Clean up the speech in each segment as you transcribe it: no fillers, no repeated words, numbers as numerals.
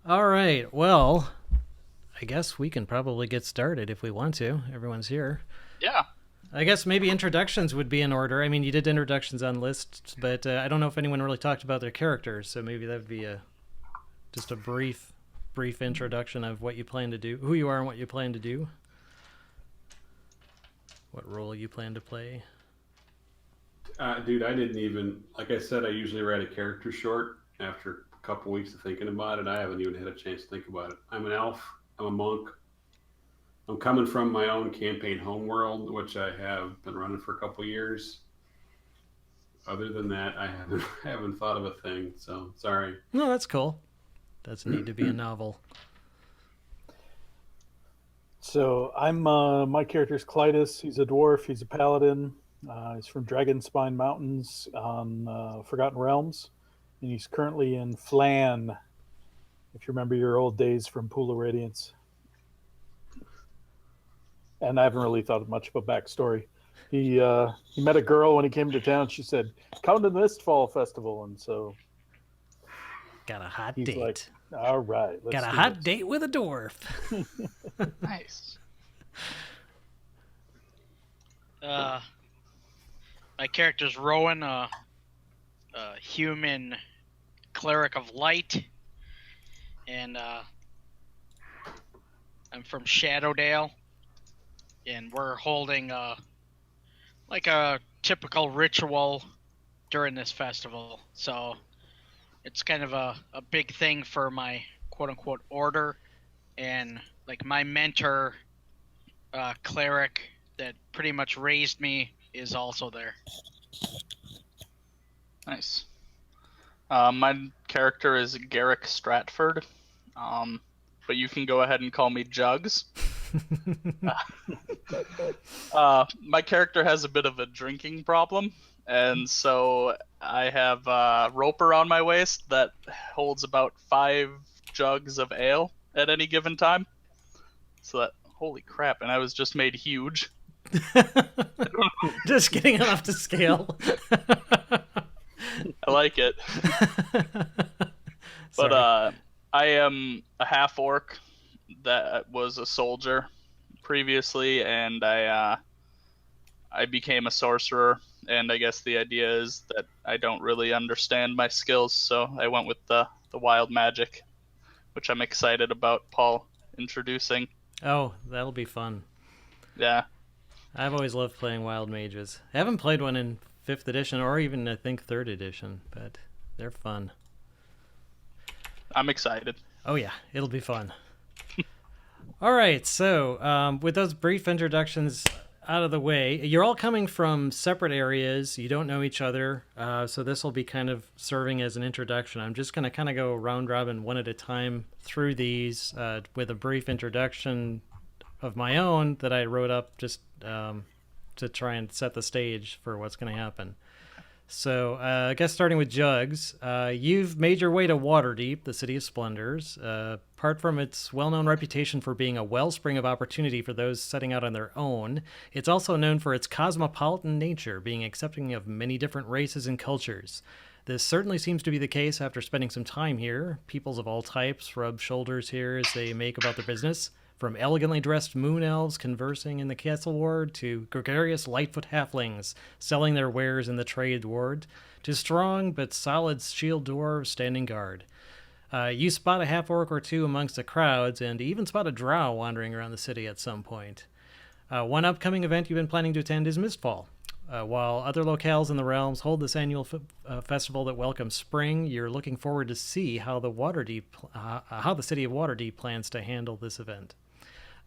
All right. Well, I guess we can probably get started if we want to. Everyone's here. Yeah. I guess maybe introductions would be in order. I mean, you did introductions on lists, but I don't know if anyone really talked about their characters, so maybe that would be just a brief introduction of what you plan to do, who you are and what you plan to do, what role you plan to play. Dude, I didn't even, like I said, I usually write a character short after a couple weeks of thinking about it. I haven't even had a chance to think about it. I'm an elf. I'm a monk. I'm coming from my own campaign homeworld, which I have been running for a couple years. Other than that, I haven't haven't thought of a thing. So sorry. No, that's cool. Doesn't need to be a novel. So I'm my character's Clytus. He's a dwarf. He's a paladin. He's from Dragonspine Mountains on Forgotten Realms, and he's currently in Flan. If you remember your old days from Pool of Radiance. And I haven't really thought much of a backstory. He met a girl when he came to town. She said, "Come to the Mistfall Festival," and so Got a hot he's date. like, "All right, let's Got a do hot this." date with a dwarf. Nice. My character's Rowan, a human cleric of light, and I'm from Shadowdale, and we're holding like a typical ritual during this festival. So it's kind of a big thing for my quote-unquote order, and like my mentor, cleric that pretty much raised me, is also there. Nice. My character is Garrick Stratford, but you can go ahead and call me Jugs. My character has a bit of a drinking problem, and so I have a rope around my waist that holds about 5 jugs of ale at any given time. So that, holy crap, and I was just made huge. Just getting off the scale. I like it. But Sorry. I am a half orc that was a soldier previously, and I became a sorcerer. And I guess the idea is that I don't really understand my skills, so I went with the wild magic, which I'm excited about Paul introducing. Oh, that'll be fun. Yeah. I've always loved playing wild mages. I haven't played one in 5th edition or even, I think, 3rd edition, but they're fun. I'm excited. Oh, yeah, it'll be fun. All right, so with those brief introductions out of the way, you're all coming from separate areas. You don't know each other, so this will be kind of serving as an introduction. I'm just going to kind of go round robin one at a time through these with a brief introduction of my own that I wrote up just to try and set the stage for what's going to happen. So I guess starting with Jugs, you've made your way to Waterdeep, the City of Splendors. Apart from its well-known reputation for being a wellspring of opportunity for those setting out on their own, it's also known for its cosmopolitan nature, being accepting of many different races and cultures. This certainly seems to be the case after spending some time here. Peoples of all types rub shoulders here as they make about their business. From elegantly dressed moon elves conversing in the castle ward, to gregarious Lightfoot halflings selling their wares in the trade ward, to strong but solid shield dwarves standing guard. You spot a half-orc or two amongst the crowds, and even spot a drow wandering around the city at some point. One upcoming event you've been planning to attend is Mistfall. While other locales in the realms hold this annual festival that welcomes spring, you're looking forward to see how the city of Waterdeep plans to handle this event.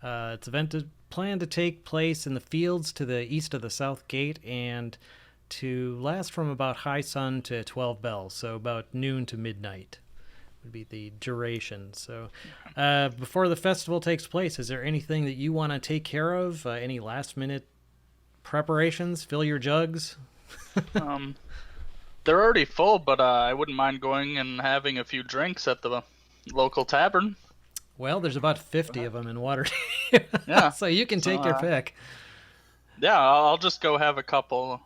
It's event planned to take place in the fields to the east of the south gate and to last from about high sun to 12 bells, so about noon to midnight would be the duration. So before the festival takes place, is there anything that you want to take care of? Any last minute preparations? Fill your jugs? They're already full, but I wouldn't mind going and having a few drinks at the local tavern. Well, there's about 50 of them in Waterdeep. Yeah. So you can take your pick. Yeah, I'll just go have a couple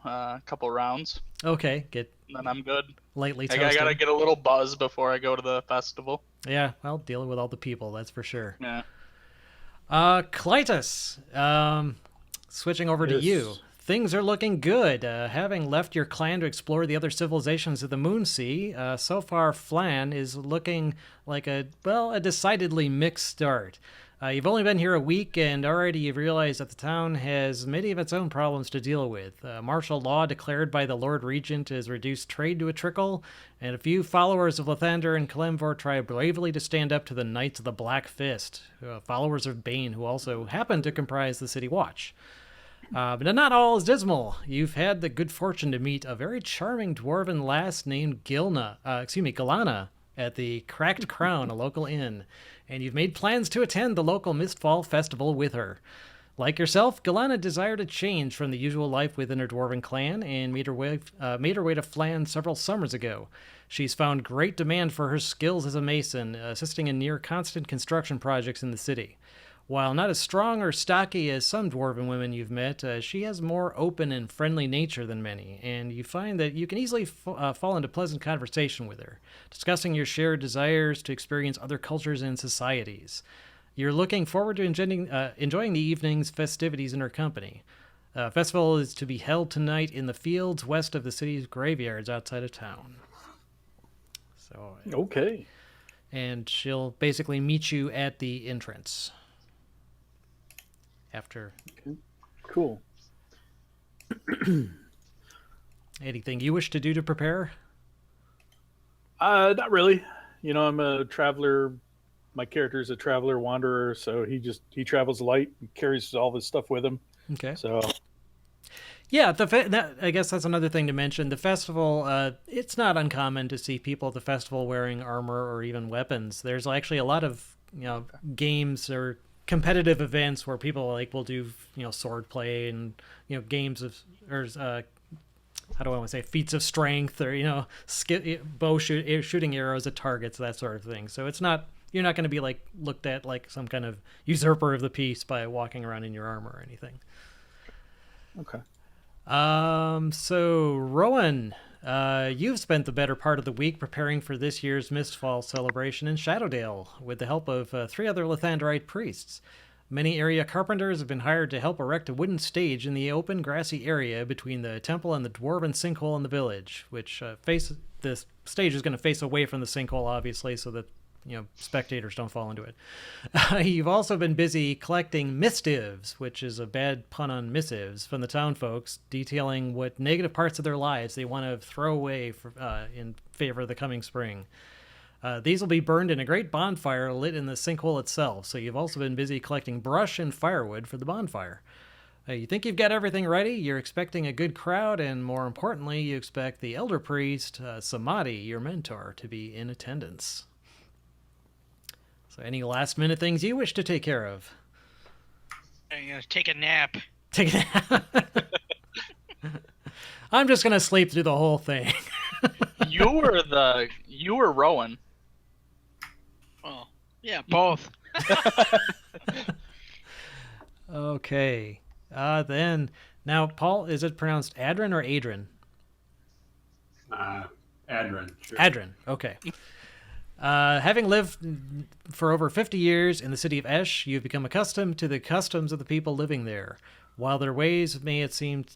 rounds. Okay, get then I'm good. lightly I toasted. gotta get a little buzz before I go to the festival. Yeah, well, dealing with all the people, that's for sure. Yeah. Clytus, switching over to Yes. you. Things are looking good. Having left your clan to explore the other civilizations of the Moon Sea, so far Flan is looking like a decidedly mixed start. You've only been here a week, and already you've realized that the town has many of its own problems to deal with. Martial law declared by the Lord Regent has reduced trade to a trickle, and a few followers of Lathander and Kalimvor try bravely to stand up to the Knights of the Black Fist, followers of Bane, who also happen to comprise the City Watch. But not all is dismal. You've had the good fortune to meet a very charming dwarven lass named Galana, at the Cracked Crown, a local inn, and you've made plans to attend the local Mistfall festival with her. Like yourself, Galana desired a change from the usual life within her dwarven clan and made her way to Flan several summers ago. She's found great demand for her skills as a mason, assisting in near constant construction projects in the city. While not as strong or stocky as some dwarven women you've met, she has more open and friendly nature than many, and you find that you can easily fall into pleasant conversation with her, discussing your shared desires to experience other cultures and societies. You're looking forward to enjoying the evening's festivities in her company. Festival is to be held tonight in the fields west of the city's graveyards outside of town. So, Okay. and she'll basically meet you at the entrance. After Cool. anything you wish to do to prepare? Not really. You know, I'm a traveler. My character's a traveler wanderer, so he travels light, and carries all this stuff with him. Okay. So Yeah, I guess that's another thing to mention. The festival, it's not uncommon to see people at the festival wearing armor or even weapons. There's actually a lot of games or competitive events where people will do sword play and games of how do I want to say, feats of strength or shooting arrows at targets, that sort of thing. So you're not going to be looked at like some kind of usurper of the peace by walking around in your armor or anything. okay. So Rowan, you've spent the better part of the week preparing for this year's Mistfall celebration in Shadowdale with the help of 3 other Lathanderite priests. Many area carpenters have been hired to help erect a wooden stage in the open grassy area between the temple and the dwarven sinkhole in the village, which the stage is going to face away from the sinkhole, obviously, so that spectators don't fall into it. You've also been busy collecting mistives, which is a bad pun on missives, from the town folks, detailing what negative parts of their lives they want to throw away in favor of the coming spring. These will be burned in a great bonfire lit in the sinkhole itself, so you've also been busy collecting brush and firewood for the bonfire. You think you've got everything ready, you're expecting a good crowd, and more importantly, you expect the elder priest, Samadhi, your mentor, to be in attendance. So any last-minute things you wish to take care of? I'm gonna take a nap. Take a nap. I'm just going to sleep through the whole thing. You were Rowan. Well, yeah, both. Okay. Then, now, Paul, is it pronounced Adrin or Adrian? Adrin. Sure. Adrin, okay. Having lived for over 50 years in the city of Esh, you've become accustomed to the customs of the people living there. While their ways may seem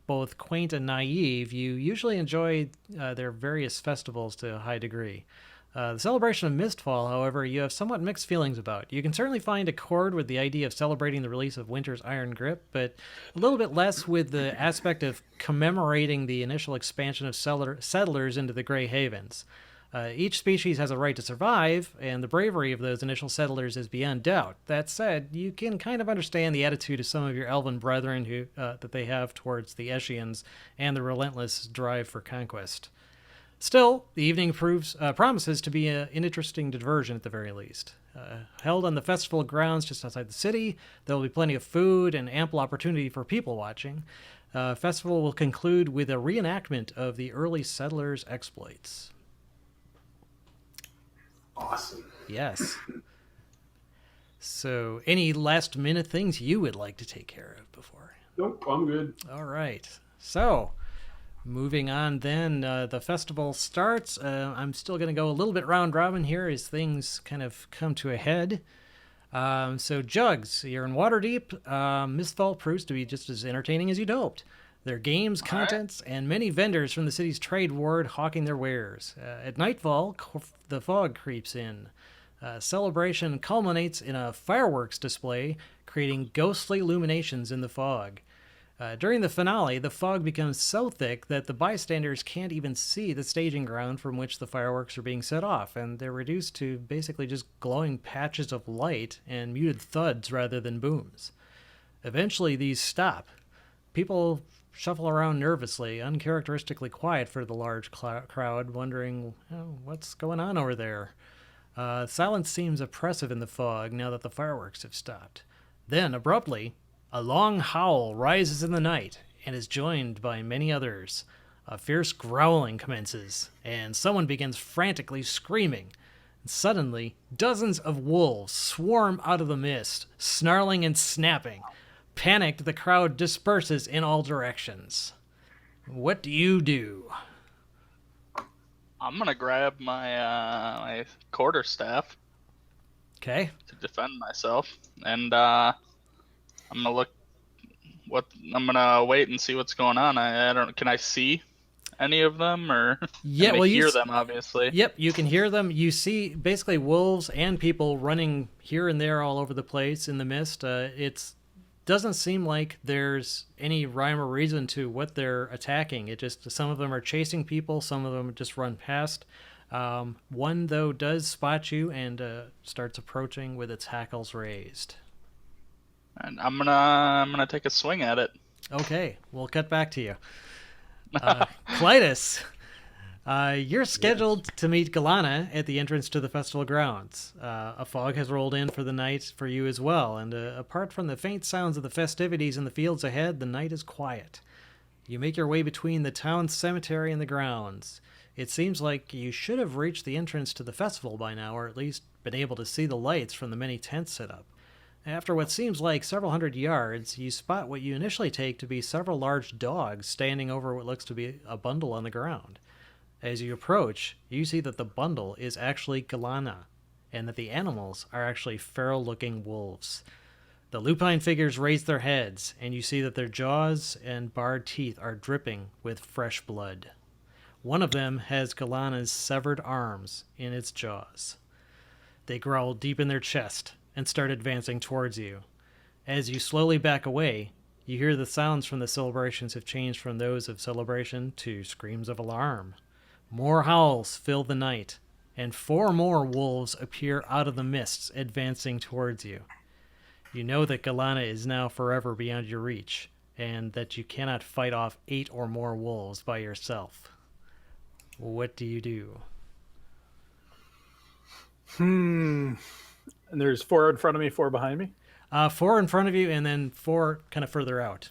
both quaint and naive, you usually enjoy their various festivals to a high degree. The celebration of Mistfall, however, you have somewhat mixed feelings about. You can certainly find accord with the idea of celebrating the release of Winter's Iron Grip, but a little bit less with the aspect of commemorating the initial expansion of settlers into the Grey Havens. Each species has a right to survive, and the bravery of those initial settlers is beyond doubt. That said, you can kind of understand the attitude of some of your elven brethren that they have towards the Eshians and the relentless drive for conquest. Still, the evening promises to be an interesting diversion at the very least. Held on the festival grounds just outside the city, there will be plenty of food and ample opportunity for people watching. Festival will conclude with a reenactment of the early settlers' exploits. Awesome. Yes. So, any last-minute things you would like to take care of before? Nope, I'm good. All right. So, Moving on, then the festival starts. I'm still going to go a little bit round robin here as things kind of come to a head. So, Jugs, you're in Waterdeep. Mistfall proves to be just as entertaining as you'd hoped. There are games, contents, and many vendors from the city's trade ward hawking their wares. At nightfall, the fog creeps in. Celebration culminates in a fireworks display, creating ghostly illuminations in the fog. During the finale, the fog becomes so thick that the bystanders can't even see the staging ground from which the fireworks are being set off, and they're reduced to basically just glowing patches of light and muted thuds rather than booms. Eventually, these stop. People shuffle around nervously, uncharacteristically quiet for the large crowd, wondering, what's going on over there? Silence seems oppressive in the fog now that the fireworks have stopped. Then, abruptly, a long howl rises in the night and is joined by many others. A fierce growling commences, and someone begins frantically screaming. And suddenly, dozens of wolves swarm out of the mist, snarling and snapping. Panicked, the crowd disperses in all directions. What do you do? I'm gonna grab my my quarterstaff Okay. to defend myself, and I'm gonna look. I'm gonna wait and see what's going on. I don't. Can I see any of them, or Yeah, can I well, hear them? Obviously. Yep, you can hear them. You see basically wolves and people running here and there all over the place in the mist. It doesn't seem like there's any rhyme or reason to what they're attacking. It just, some of them are chasing people, some of them just run past. One though does spot you and starts approaching with its hackles raised. And I'm gonna take a swing at it. Okay, we'll cut back to you. Clytus, you're scheduled to meet Galana at the entrance to the festival grounds. A fog has rolled in for the night for you as well, and apart from the faint sounds of the festivities in the fields ahead, the night is quiet. You make your way between the town cemetery and the grounds. It seems like you should have reached the entrance to the festival by now, or at least been able to see the lights from the many tents set up. After what seems like several hundred yards, you spot what you initially take to be several large dogs standing over what looks to be a bundle on the ground. As you approach, you see that the bundle is actually Galana, and that the animals are actually feral-looking wolves. The lupine figures raise their heads, and you see that their jaws and barred teeth are dripping with fresh blood. One of them has Galana's severed arms in its jaws. They growl deep in their chest and start advancing towards you. As you slowly back away, you hear the sounds from the celebrations have changed from those of celebration to screams of alarm. More howls fill the night, and 4 more wolves appear out of the mists, advancing towards you. You know that Galana is now forever beyond your reach, and that you cannot fight off 8 or more wolves by yourself. What do you do? And there's 4 in front of me, 4 behind me. 4 in front of you, and then 4 kind of further out.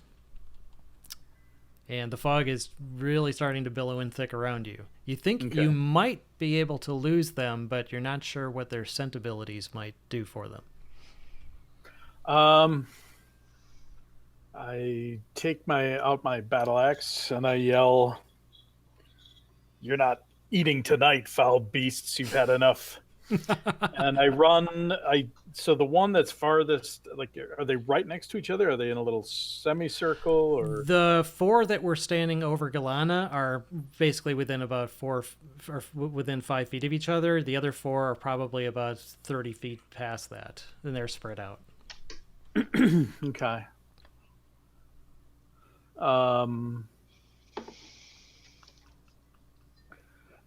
And the fog is really starting to billow in thick around you. You think you might be able to lose them, but you're not sure what their scent abilities might do for them. I take out my battle axe and I yell, "You're not eating tonight, foul beasts! You've had enough." And I run. So the one that's farthest, like, are they right next to each other? Are they in a little semicircle, or The 4 that were standing over Galana are basically within about 4, or within 5 feet of each other. The other 4 are probably about 30 feet past that, and they're spread out. okay?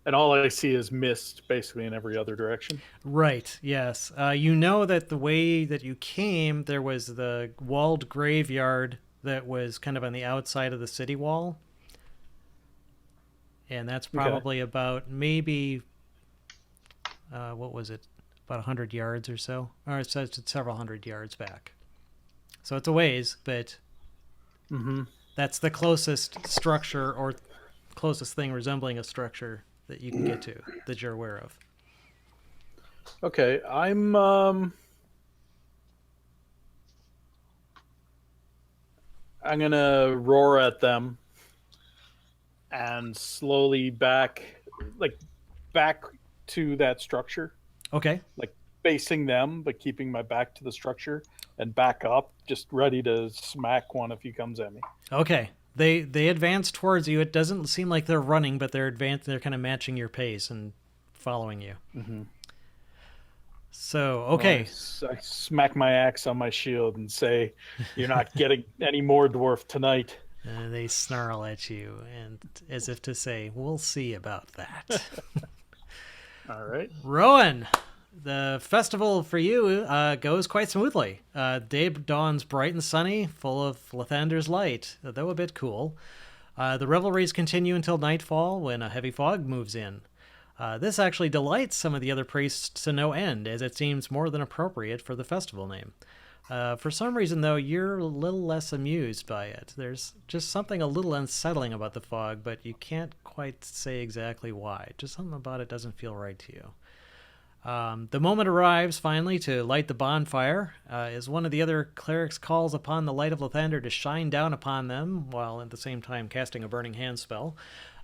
And all I see is mist, basically in every other direction. Right, yes. You know that the way that you came, there was the walled graveyard that was kind of on the outside of the city wall. And that's probably about maybe, what was it, about 100 yards or so? Or it says it's several hundred yards back. So it's a ways, but that's the closest structure or closest thing resembling a structure that you can get to, that you're aware of. Okay, I'm gonna roar at them, and slowly like back to that structure, Okay. like facing them, but keeping my back to the structure, and back up, just ready to smack one if he comes at me. Okay. They advance towards you. It doesn't seem like they're running, but they're kind of matching your pace and following you. Mm-hmm. So, Well, okay. I smack my axe on my shield and say, "You're not getting any more, dwarf, tonight." They snarl at you, and as if to say, "We'll see about that." All right. Rowan, the festival for you goes quite smoothly. Day dawns bright and sunny, full of Lathander's light, though a bit cool. The revelries continue until nightfall, when a heavy fog moves in. This actually delights some of the other priests to no end, as it seems more than appropriate for the festival name. For some reason, though, you're a little less amused by it. There's just something a little unsettling about the fog, but you can't quite say exactly why. Just something about it doesn't feel right to you. The moment arrives, finally, to light the bonfire, as one of the other clerics calls upon the light of Lathander to shine down upon them, while at the same time casting a burning hand spell.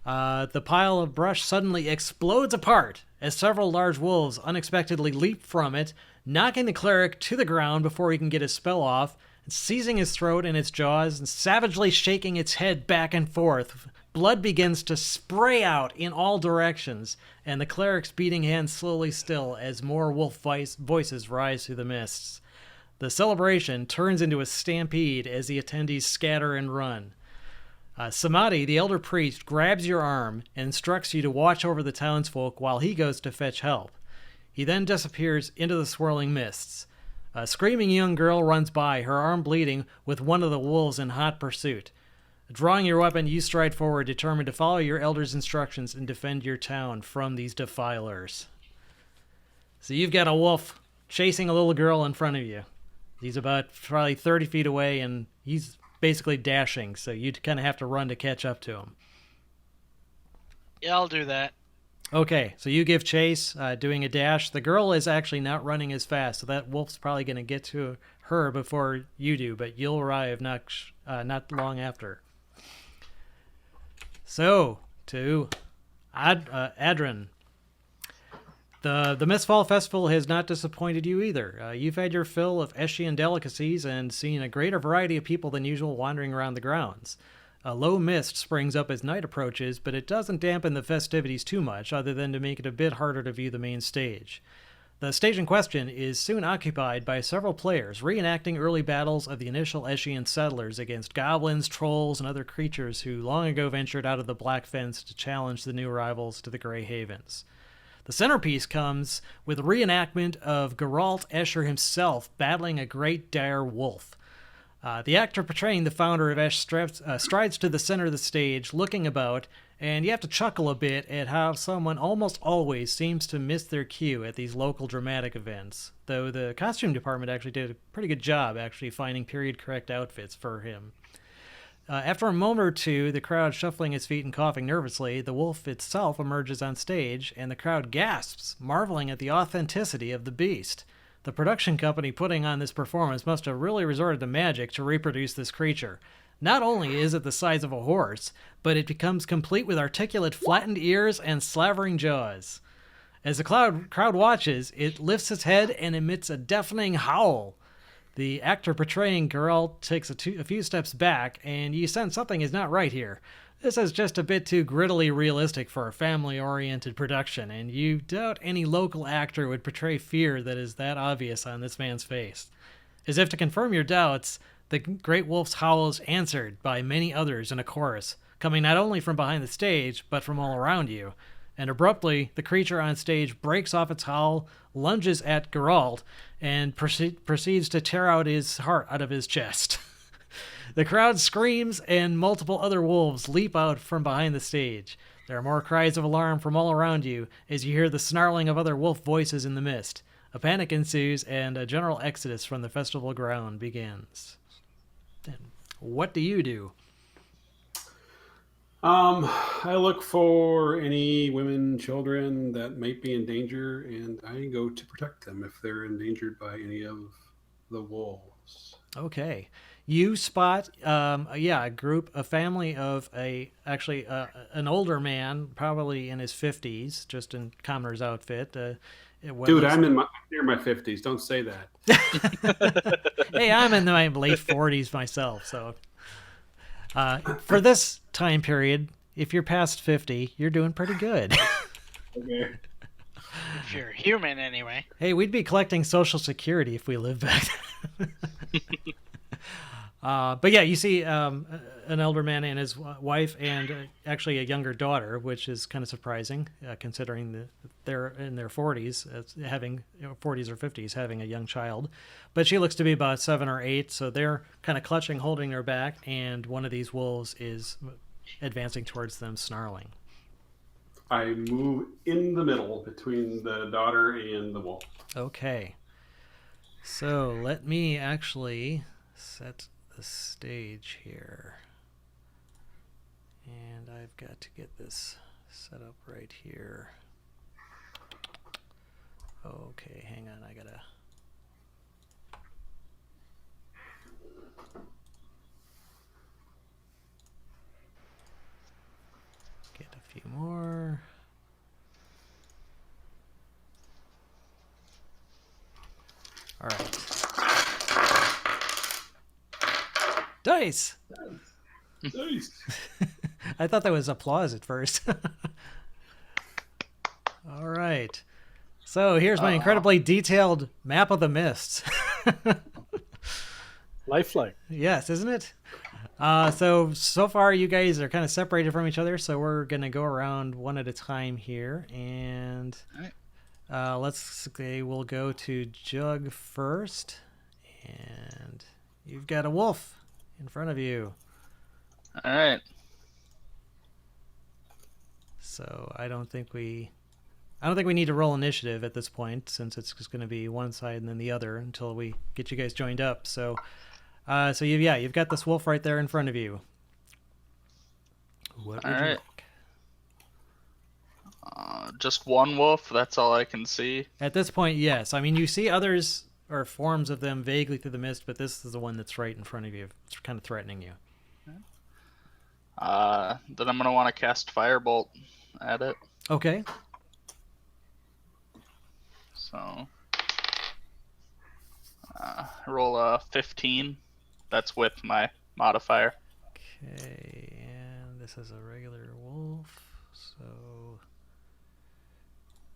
The pile of brush suddenly explodes apart as several large wolves unexpectedly leap from it, knocking the cleric to the ground before he can get his spell off, seizing his throat in its jaws and savagely shaking its head back and forth. Blood begins to spray out in all directions, and the cleric's beating hands slowly still as more wolf voices rise through the mists. The celebration turns into a stampede as the attendees scatter and run. Samadhi, the elder priest, grabs your arm and instructs you to watch over the townsfolk while he goes to fetch help. He then disappears into the swirling mists. A screaming young girl runs by, her arm bleeding, with one of the wolves in hot pursuit. Drawing your weapon, you stride forward, determined to follow your elder's instructions and defend your town from these defilers. So you've got a wolf chasing a little girl in front of you. He's about probably 30 feet away, and he's basically dashing, so you'd kind of have to run to catch up to him. Yeah, I'll do that. Okay, so you give chase, doing a dash. The girl is actually not running as fast, so that wolf's probably going to get to her before you do, but you'll arrive not long after. So, to Adrin. The Mistfall Festival has not disappointed you either. You've had your fill of Eshian delicacies and seen a greater variety of people than usual wandering around the grounds. A low mist springs up as night approaches, but it doesn't dampen the festivities too much, other than to make it a bit harder to view the main stage. The stage in question is soon occupied by several players, reenacting early battles of the initial Eshian settlers against goblins, trolls, and other creatures who long ago ventured out of the Black Fence to challenge the new arrivals to the Grey Havens. The centerpiece comes with a reenactment of Geralt Escher himself battling a great dire wolf. The actor portraying the founder of Esh strides to the center of the stage, looking about, and you have to chuckle a bit at how someone almost always seems to miss their cue at these local dramatic events, though the costume department actually did a pretty good job actually finding period-correct outfits for him. After a moment or two, the crowd shuffling its feet and coughing nervously, the wolf itself emerges on stage, and the crowd gasps, marveling at the authenticity of the beast. The production company putting on this performance must have really resorted to magic to reproduce this creature. Not only is it the size of a horse, but it becomes complete with articulate flattened ears and slavering jaws. As the crowd watches, it lifts its head and emits a deafening howl. The actor portraying Geralt takes a few steps back, and you sense something is not right here. This is just a bit too grittily realistic for a family-oriented production, and you doubt any local actor would portray fear that is that obvious on this man's face. As if to confirm your doubts, the great wolf's howl is answered by many others in a chorus, coming not only from behind the stage, but from all around you. And abruptly, the creature on stage breaks off its howl, lunges at Geralt, and proceeds to tear out his heart out of his chest. The crowd screams, and multiple other wolves leap out from behind the stage. There are more cries of alarm from all around you as you hear the snarling of other wolf voices in the mist. A panic ensues, and a general exodus from the festival ground begins. What do you do? I look for any women, children that might be in danger, and I go to protect them if they're endangered by any of the wolves. Okay. You spot, a group, a family of an older man, probably in his 50s, just in commoner's outfit. Dude, I'm near my 50s. Don't say that. Hey, I'm in my late 40s myself, so for this time period, if you're past 50, you're doing pretty good. Okay. If you're human, anyway. Hey, we'd be collecting Social Security if we lived back then. But yeah, you see an elder man and his wife, and actually a younger daughter, which is kind of surprising considering they're in their 40s, having 40s or 50s, having a young child. But she looks to be about 7 or 8, so they're kind of clutching, holding her back, and one of these wolves is advancing towards them, snarling. I move in the middle between the daughter and the wolf. Okay. So let me actually set the stage here. And I've got to get this set up right here. Okay, hang on. I gotta... get a few more. All right. Dice! Nice. I thought that was applause at first. All right. So here's my incredibly detailed map of the mists. Lifelike. Yes, isn't it? So far you guys are kind of separated from each other, so we're going to go around one at a time here. And let's say we'll go to Jug first. And you've got a wolf in front of you. All right. So I don't think we need to roll initiative at this point, since it's just going to be one side and then the other until we get you guys joined up. So you've got this wolf right there in front of you. What would you like? Just one wolf. That's all I can see. At this point, yes. I mean, you see others or forms of them vaguely through the mist, but this is the one that's right in front of you. It's kind of threatening you. Then I'm gonna want to cast Firebolt at it. Okay. So roll a 15. That's with my modifier. Okay, and this is a regular wolf, so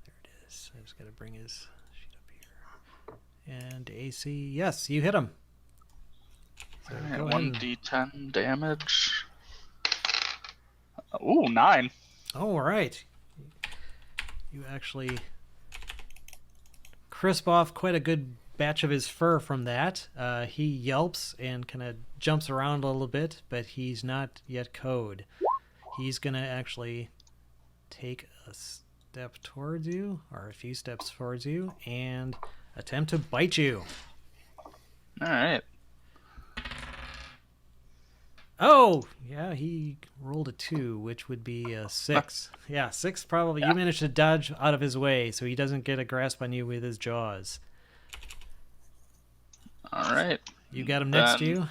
there it is. I just got to bring his sheet up here. And AC, yes, you hit him. So Alright, go ahead. 1d10 damage. Ooh, 9. All right. You actually crisp off quite a good batch of his fur from that. He yelps and kind of jumps around a little bit, but he's not yet code. He's going to actually take a step towards you, or a few steps towards you, and attempt to bite you. Alright. Oh, yeah, he rolled a 2, which would be a 6. Yeah, 6 probably. Yeah. You managed to dodge out of his way, so he doesn't get a grasp on you with his jaws. Alright. You got him next to you?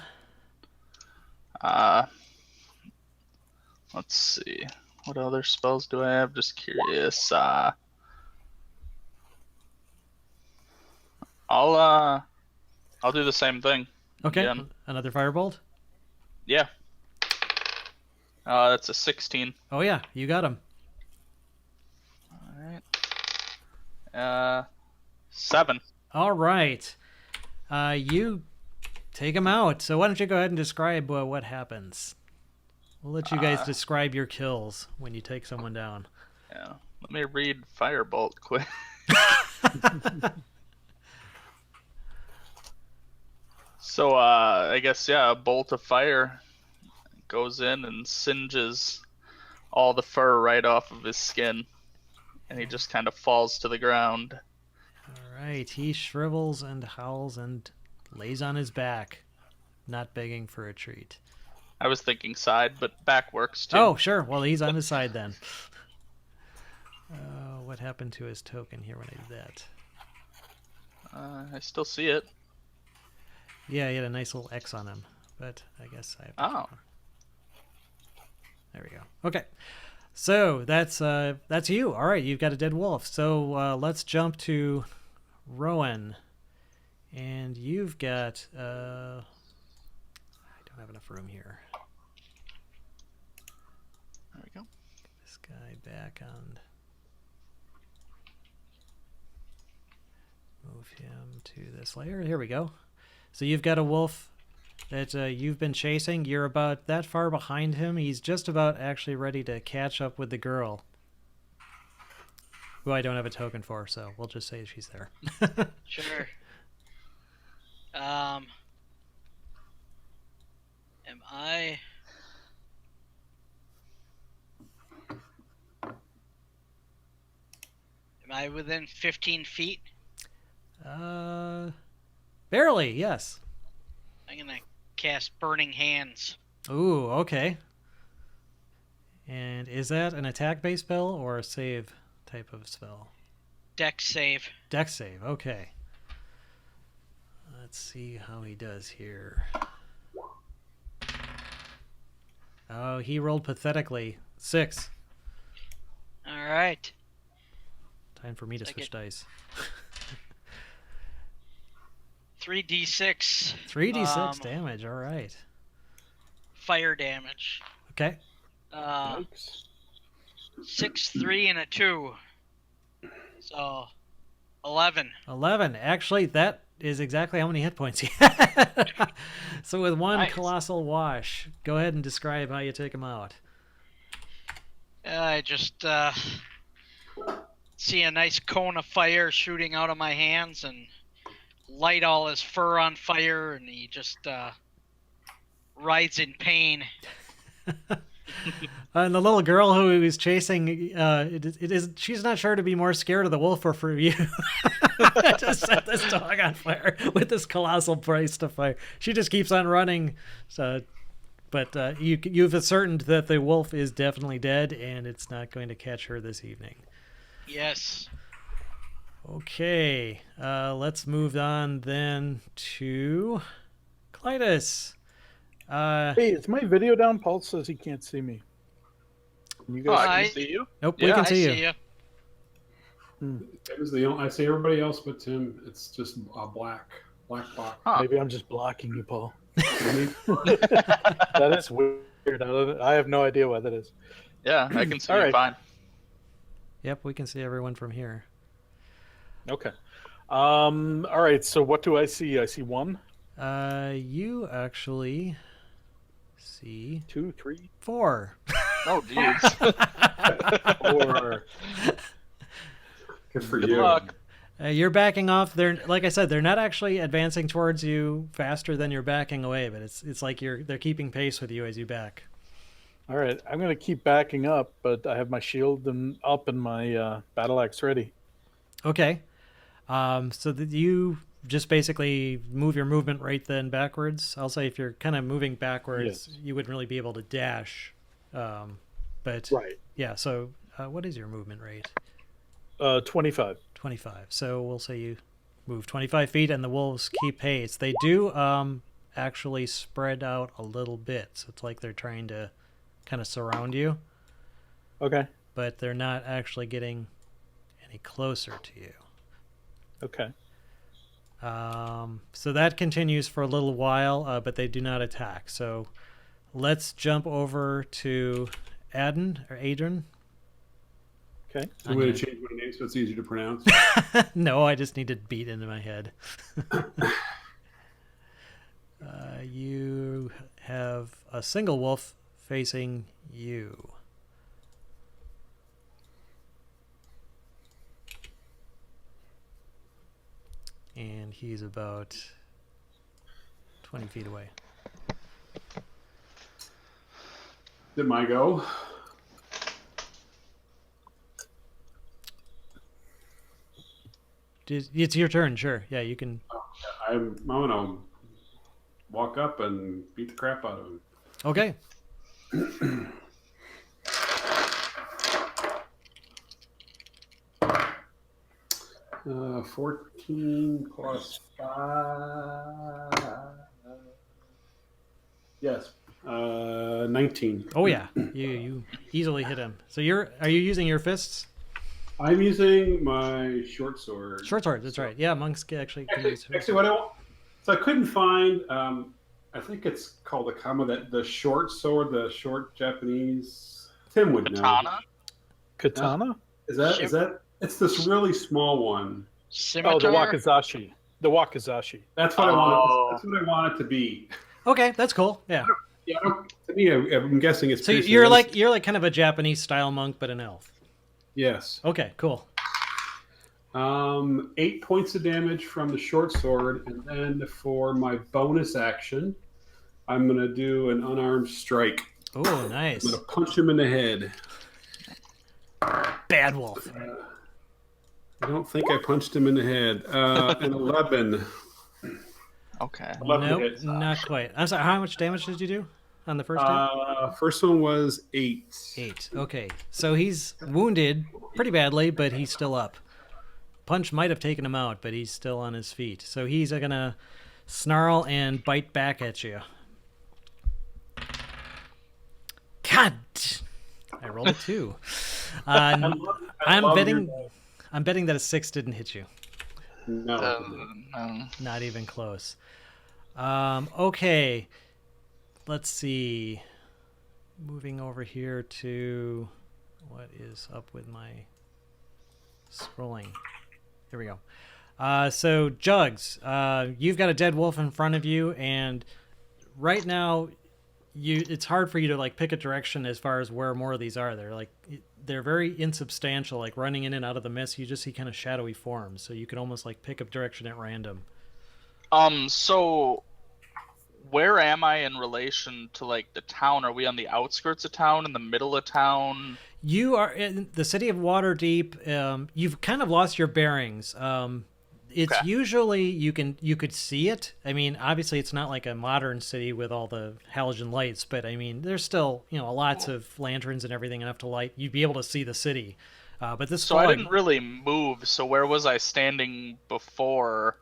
Let's see. What other spells do I have? Just curious. I'll do the same thing. Okay, Again. another firebolt? Yeah. That's a 16. Oh yeah, you got him. Alright. 7. All right. You take him out. So why don't you go ahead and describe what happens? We'll let you guys describe your kills when you take someone down. Yeah. Let me read Firebolt quick. So, I guess, yeah, a bolt of fire goes in and singes all the fur right off of his skin. And he just kind of falls to the ground. All right. He shrivels and howls and lays on his back, not begging for a treat. I was thinking side, but back works too. Oh, sure. Well, he's on his side then. What happened to his token here when I did that? I still see it. Yeah, he had a nice little X on him. but I guess I have to. Oh. There we go. Okay. So that's you. All right, you've got a dead wolf. So let's jump to Rowan. And you've got I don't have enough room here. There we go. This guy back on. Move him to this layer. Here we go. So you've got a wolf that you've been chasing. You're about that far behind him. He's just about actually ready to catch up with the girl, who I don't have a token for, so we'll just say she's there. Sure. Am I within 15 feet? Barely, yes. I'm gonna cast Burning Hands. Ooh, okay. And is that an attack-based spell or a save type of spell? Dex save. Dex save, okay. Let's see how he does here. Oh, he rolled pathetically. 6. All right. Time for me to Take switch it. dice. 3d6. 3d6 damage, all right. Fire damage. Okay. Yikes. 6, 3, and a 2. So 11. 11. Actually, that is exactly how many hit points he had. So with one Nice. colossal wash, go ahead and describe how you take him out. I just see a nice cone of fire shooting out of my hands and light all his fur on fire, and he just writhes in pain. And the little girl who he was chasing, she's not sure to be more scared of the wolf or for you. Just set this dog on fire with this colossal price to fire. She just keeps on running. So, but you've ascertained that the wolf is definitely dead, and it's not going to catch her this evening. Yes. Okay, let's move on then to Clytus. Hey, is my video down? Paul says he can't see me. Can you Oh, guys? I I- can see you. Nope, we Yeah, can I see you. see you. It was the only, I see everybody else but Tim. It's just a black box. Huh. Maybe I'm just blocking you, Paul. That is weird. I have no idea what that is. Yeah, I can see All you right. fine. Yep, we can see everyone from here. Okay. All right. So what do I see? I see 1, You actually see 2, 3, 4. Oh, jeez. 4. Good for Good you. luck. You're backing off. They're like I said, they're not actually advancing towards you faster than you're backing away, but it's like they're keeping pace with you as you back. All right. I'm going to keep backing up, but I have my shield up and my battle axe ready. Okay. So that you just basically move your movement right then backwards. I'll say if you're kind of moving backwards, Yes. you wouldn't really be able to dash. But Right. yeah. So what is your movement rate? 25. 25. So we'll say you move 25 feet, and the wolves keep pace. They do actually spread out a little bit, so it's like they're trying to kind of surround you, Okay. but they're not actually getting any closer to you. Okay. So that continues for a little while, but they do not attack. So let's jump over to Adrian. Okay. I'm going to change my name so it's easier to pronounce. No, I just need to beat into my head. You have a single wolf facing you. And he's about 20 feet away. Did my go? It's your turn, sure. Yeah, you can. I'm going to walk up and beat the crap out of him. Okay. 14 plus 5. Yes. 19. Oh yeah, you easily hit him. So are you using your fists? I'm using my short sword. Short sword. That's right. Yeah, monks actually can use. Actually, so I couldn't find. I think it's called a kama. That the short sword, the short Japanese. Tim would know. Katana? Katana? Is that? It's this really small one. Scimitar? Oh, the wakizashi. The wakizashi. That's what I wanted. That's what I want it to be. Okay, that's cool. Yeah. Yeah. To me, I'm guessing it's. So you're like kind of a Japanese style monk, but an elf. Yes. Okay, cool. 8 points of damage from the short sword, and then for my bonus action, I'm gonna do an unarmed strike. Oh, nice. I'm gonna punch him in the head. Bad wolf. I don't think I punched him in the head. An 11. Okay. 11 Nope, hits. not quite. I'm sorry. How much damage did you do on the first hit? First one was 8. 8. Okay, so he's wounded pretty badly, but he's still up. Punch might have taken him out, but he's still on his feet. So he's gonna snarl and bite back at you. God, I rolled a 2. I'm betting that a 6 didn't hit you. No. No. Not even close. Okay, let's see. Moving over here to what is up with my scrolling. Here we go. So Jugs, you've got a dead wolf in front of you, and right now it's hard for you to like pick a direction as far as where more of these are. They're very insubstantial, like running in and out of the mist. You just see kind of shadowy forms, so you can almost like pick a direction at random. So where am I in relation to like the town? Are we on the outskirts of town, in the middle of town? You are in the city of Waterdeep. You've kind of lost your bearings. It's Okay. usually you could see it. I mean, obviously it's not like a modern city with all the halogen lights, but I mean, there's still lots of lanterns and everything enough to light. You'd be able to see the city. But this So I didn't really move. So where was I standing before?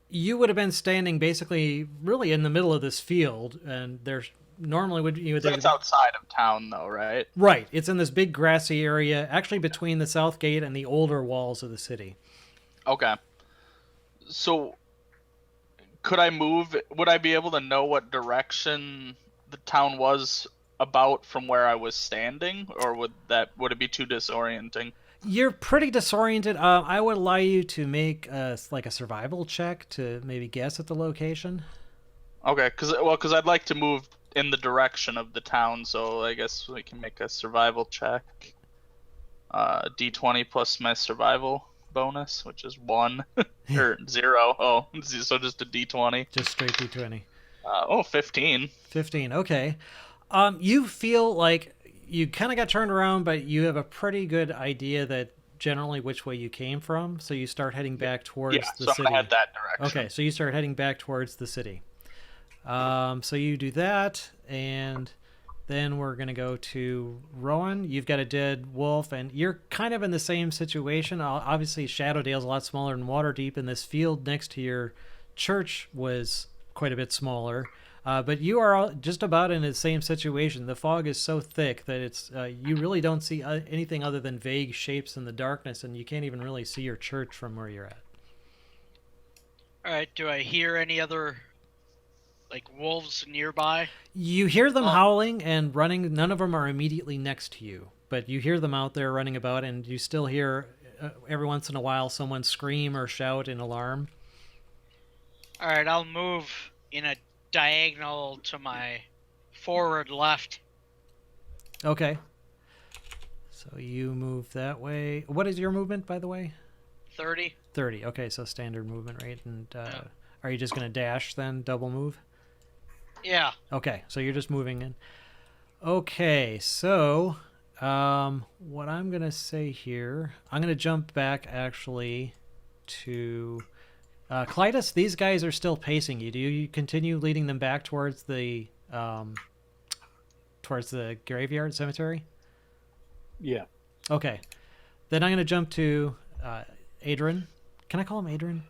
You would have been standing basically really in the middle of this field, and there's normally would you would It's outside of town, though, right? right. It's in this big grassy area, actually between the south gate and the older walls of the city. Okay. So, could I move? Would I be able to know what direction the town was about from where I was standing, or would it be too disorienting? You're pretty disoriented. I would allow you to make a survival check to maybe guess at the location. Okay, because I'd like to move in the direction of the town, so I guess we can make a survival check. D20 plus my survival bonus, which is 1 or 0. Oh, so just a D20. Just straight D20. 15. 15. Okay. You feel like you kind of got turned around, but you have a pretty good idea that generally which way you came from. So you start heading back towards the so city. I'm gonna head that direction. Okay, so you start heading back towards the city. So you do that, and then we're going to go to Rowan. You've got a dead wolf, and you're kind of in the same situation. Obviously, Shadowdale's a lot smaller than Waterdeep, and this field next to your church was quite a bit smaller. But you are all just about in the same situation. The fog is so thick that it's you really don't see anything other than vague shapes in the darkness, and you can't even really see your church from where you're at. All right. Do I hear any other like wolves nearby? You hear them howling and running. None of them are immediately next to you, but you hear them out there running about, and you still hear every once in a while someone scream or shout in alarm. All right. I'll move in a diagonal to my forward left. Okay. So you move that way. What is your movement, by the way? 30. 30. Okay, so standard movement rate. And are you just going to dash then, double move? Yeah. Okay, so you're just moving in. Okay, so what I'm going to say here, I'm going to jump back actually to Clytus. These guys are still pacing you. Do you continue leading them back towards the graveyard cemetery? Yeah. Okay, then I'm going to jump to Adrian. Can I call him Adrian?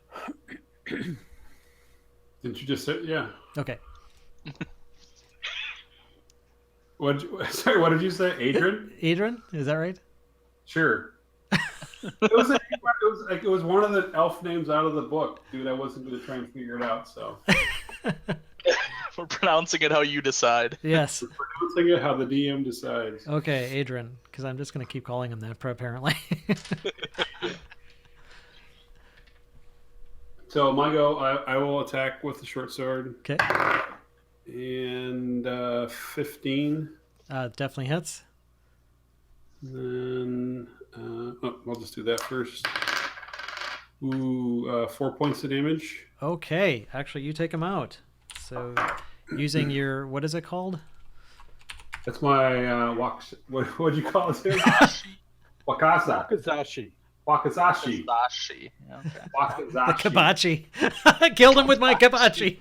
Didn't you just say, yeah? Okay. Sorry, what did you say, Adrian? Adrian, is that right? Sure. It was one of the elf names out of the book, dude. I wasn't going to try and figure it out, so. We're pronouncing it how you decide. Yes. Pronouncing it how the DM decides. Okay, Adrian, because I'm just going to keep calling him that apparently. So my go, I will attack with the short sword. Okay. And 15. Definitely hits. And then I'll just do that first. Ooh, 4 points of damage. Okay, actually, you take him out. So, using your, what is it called? That's my what'd you call it? Wakasa. Wakazashi. Wakazashi. Dashi. Okay. The Wakazashi. hibachi. I killed him with my hibachi.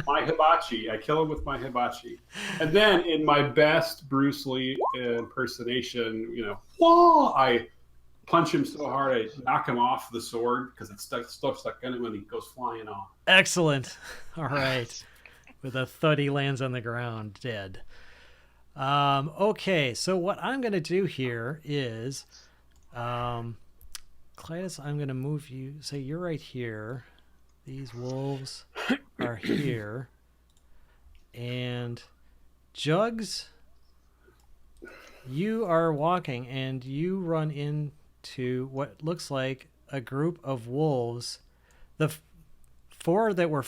My hibachi. I kill him with my hibachi. And then in my best Bruce Lee impersonation, whoa, I punch him so hard I knock him off the sword because it's still stuck in him and he goes flying off. Excellent. All right. With a thud, he lands on the ground, dead. Okay, so what I'm going to do here is, Clytus, I'm going to move you. Say you're right here. These wolves are here. And Jugs, you are walking and you run into what looks like a group of wolves. The four that were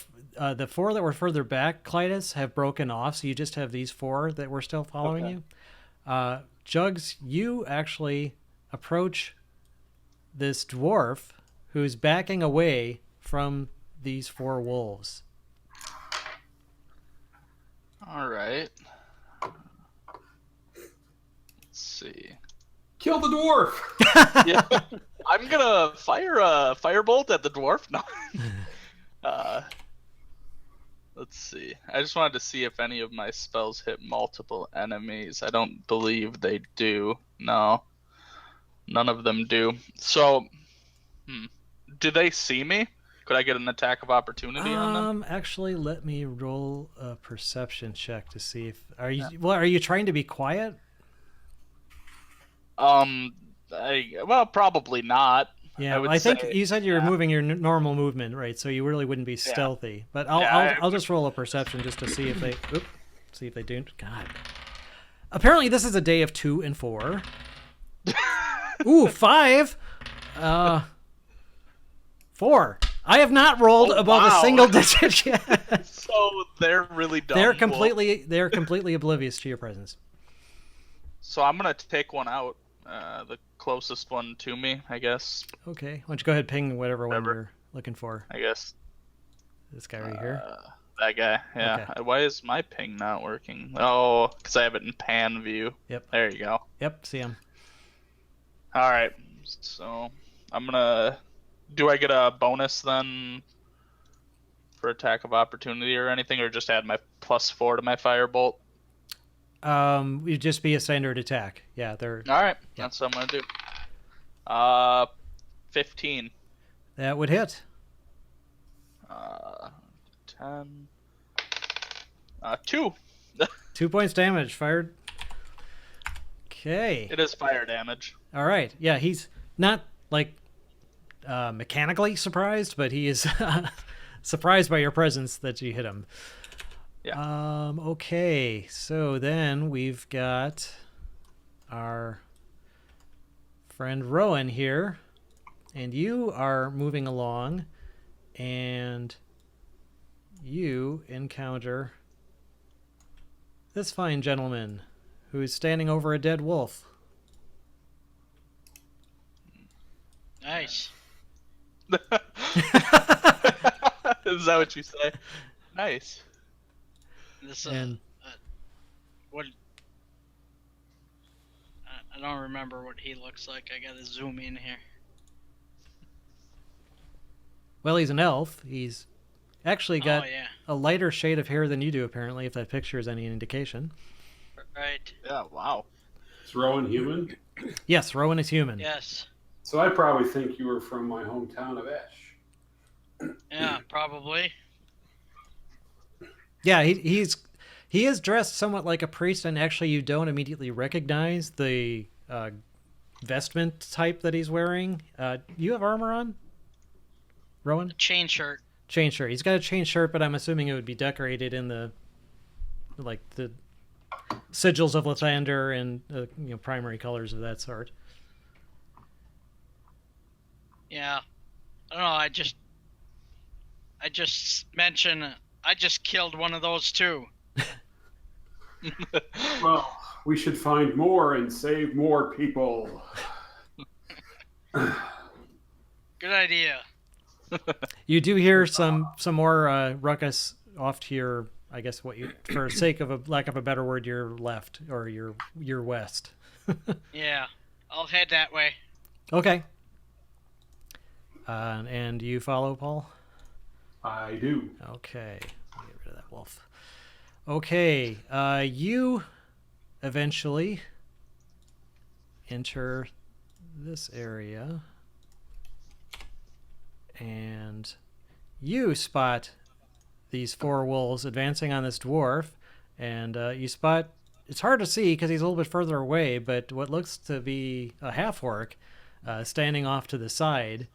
further back, Clytus, have broken off, so you just have these four that were still following you. Jugs, you actually approach this dwarf who's backing away from these four wolves. All right. Let's see. Kill the dwarf. Yeah, I'm gonna fire a firebolt at the dwarf. No. Let's see. I just wanted to see if any of my spells hit multiple enemies. I don't believe they do. No. None of them do. So, do they see me? Could I get an attack of opportunity on them? Actually, let me roll a perception check to see if are you trying to be quiet? Well, probably not. Yeah, I think you said you're moving your normal movement, right? So you really wouldn't be stealthy. But I'll just roll a perception just to see if they see if they do. God. Apparently, this is a day of 2 and 4. Ooh, 5. 4. I have not rolled above a single digit yet. So they're really dumb. They're completely oblivious to your presence. So I'm gonna take one out. The closest one to me, I guess. Okay. Why don't you go ahead and ping whatever one you're looking for. I guess. This guy right here? That guy, yeah. Okay. Why is my ping not working? Oh, because I have it in pan view. Yep. There you go. Yep, see him. Alright, so I'm gonna... Do I get a bonus then for attack of opportunity or anything, or just add my +4 to my firebolt? It'd just be a standard attack. Yeah, they're... Alright, that's what I'm gonna do. 15. That would hit. 10. 2. 2 points damage fired. Okay. It is fire damage. All right. Yeah, he's not like mechanically surprised, but he is surprised by your presence that you hit him. Yeah. Okay. So then we've got our friend Rowan here, and you are moving along, and you encounter this fine gentleman who is standing over a dead wolf. Nice. Is that what you say? Nice. This And what? I don't remember what he looks like. I gotta zoom in here. well, he's an elf. He's actually got Oh yeah. a lighter shade of hair than you do, apparently, if that picture is any indication. Right. Yeah, wow. Is Rowan human? Yes, Rowan is human. Yes. So I probably think you were from my hometown of Esh. Yeah, probably. Yeah, He is dressed somewhat like a priest, and actually you don't immediately recognize the vestment type that he's wearing. You have armor on, Rowan? Chain shirt. Chain shirt. He's got a chain shirt, but I'm assuming it would be decorated in the sigils of Lathander and primary colors of that sort. Yeah. I don't know. I just mentioned I just killed one of those too. Well, we should find more and save more people. Good idea. You do hear some more ruckus off to your, I guess, for sake of a lack of a better word, your left or your west. Yeah. I'll head that way. Okay. And you follow, Paul? I do. Okay. I'll get rid of that wolf. Okay. You eventually enter this area, and you spot these 4 wolves advancing on this dwarf, and you spot, it's hard to see because he's a little bit further away, but what looks to be a half-orc standing off to the side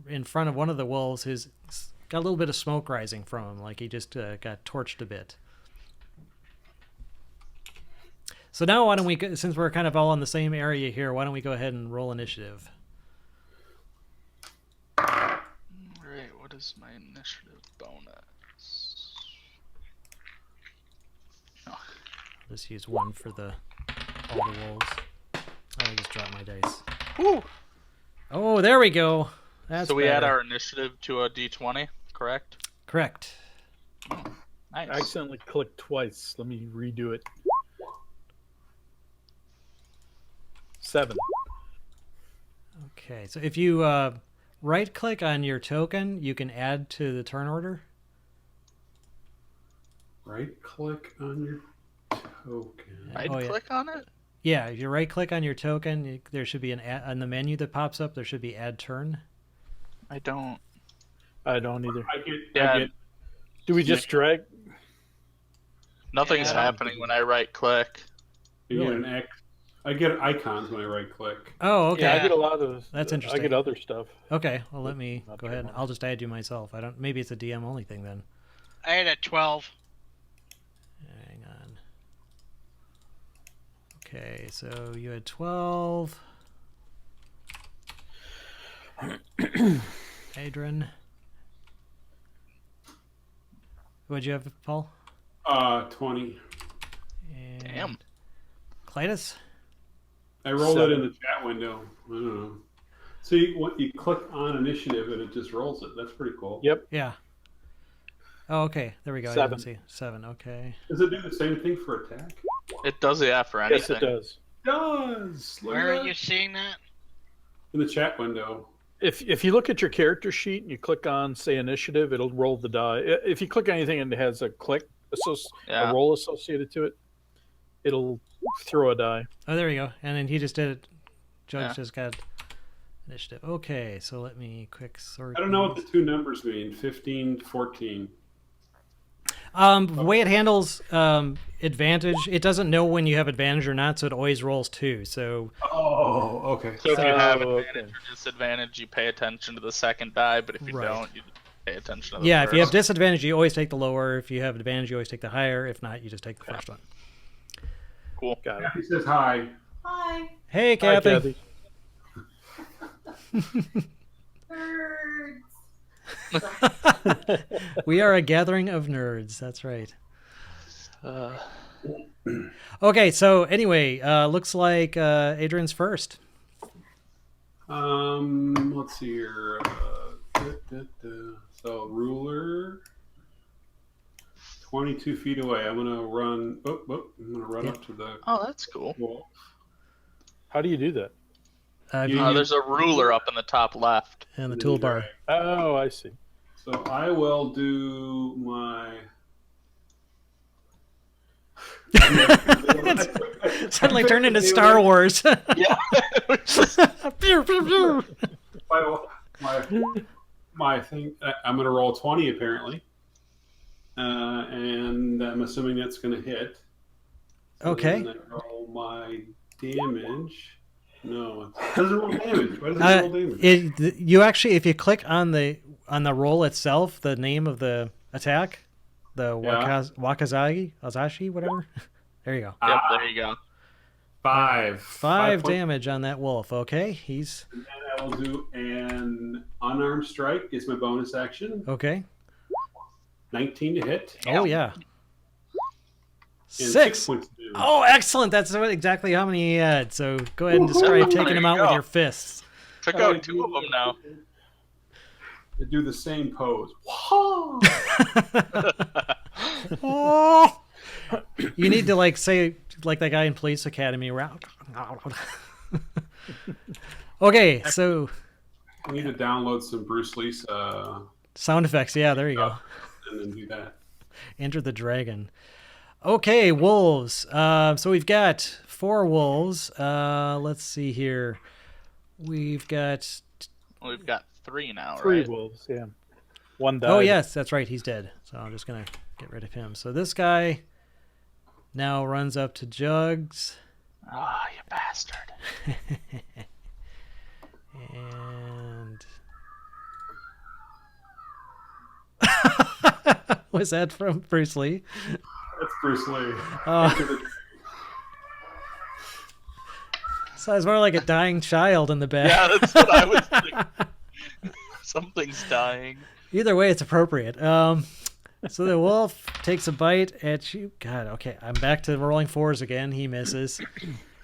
in front of one of the wolves who's got a little bit of smoke rising from him, like he just got torched a bit. So now why don't we, since we're kind of all in the same area here, why don't we go ahead and roll initiative? Right, what is my initiative bonus? Oh. Just use 1 for all the wolves. I just dropped my dice. Woo! Oh, there we go. That's So we better. add our initiative to a d20, correct? Correct. Nice. I accidentally clicked twice. Let me redo it. 7. Okay, so if you right-click on your token, you can add to the turn order. Right click on your token. I'd Oh, yeah. click on it? Yeah, if you right-click on your token, there should be on the menu that pops up, there should be add turn. I don't. I don't either. Yeah. I get Do we just drag? Nothing's Yeah. happening when I right click. you get Really? an X. I get icons when I right click. Oh, okay. Yeah, I get a lot of. That's I interesting. get other stuff. Okay, well, let me Not go turn ahead. one. I'll just add you myself. Maybe it's a DM only thing then. I had a 12. Hang on. Okay, so you had 12. Adrian. What'd you have, Paul? 20. And Damn. Clytus? I rolled it in 7. the chat window. I don't know. See, what you click on initiative and it just rolls it. That's pretty cool. Yep. Yeah. Oh, okay. There we go. I 7. didn't see. 7. Okay. Does it do the same thing for attack? It does, yeah, for anything. Yes, it does. It does. Look Where at are that. you seeing that? In the chat window. If you look at your character sheet and you click on, say, initiative, it'll roll the die. If you click anything and it has a Yeah. a roll associated to it, it'll throw a die. Oh, there we go. And then he just did it. Judge Yeah. just got initiative. Okay, so let me quick sort. I don't know what the these. 2 numbers mean. 15, 14. The way it handles advantage, it doesn't know when you have advantage or not, so it always rolls 2. So Oh, okay. So if you have Oh, advantage or disadvantage, you pay attention to the second die, but if you Right. don't, you pay attention to the yeah, first. if you have disadvantage, you always take the lower. If you have advantage, you always take the higher. If not, you just take the first one. Cool. Got it. He says hi. Hi, Hey, Hi, Kathy. birds. We are a gathering of nerds. That's right. Uh, Okay, so anyway, looks like Adrian's first. Let's see here. So ruler, 22 feet away. I'm gonna run. I'm gonna run up to the oh, that's cool. wall. How do you do that? You- There's a ruler up in the top left. And the toolbar. Oh, I see. So I will do my. Suddenly turned into Star Wars. Yeah. Pew, pew, pew. my thing. I'm gonna roll 20 apparently. and I'm assuming that's going to hit. So Okay. Then I roll my damage. No, it doesn't roll damage. Why does it roll damage? You actually, if you click on the roll itself, the name of the attack, the Yeah. Azashi, whatever. There you go. Yep, there you go. 5. 5 points. damage on that wolf. Okay, he's And then I will do an unarmed strike. Is my bonus action. okay. 19 to hit. Oh yeah. And 6. points of damage. Oh, excellent. That's exactly how many he had. So go ahead and describe taking There him you out with go. your fists. Took out 2 of them now. I do the same pose. Oh. You need to say like that guy in Police Academy. Okay, so I need to download some Bruce Lee sound effects. Yeah, there you go. and then do that. Enter the Dragon. Okay, wolves. So we've got 4 wolves. Let's see here. We've got 3 now, 3 right? wolves, yeah. 1 died. Oh yes, that's right. He's dead. So I'm just gonna get rid of him. So this guy now runs up to Jugs. Ah, you bastard. And was that from Bruce Lee? That's Bruce Lee. Sounds more like a dying child in the back. Yeah, that's what I was thinking. Something's dying. Either way, it's appropriate. So the wolf takes a bite at you. God, okay. I'm back to rolling 4s again. He misses.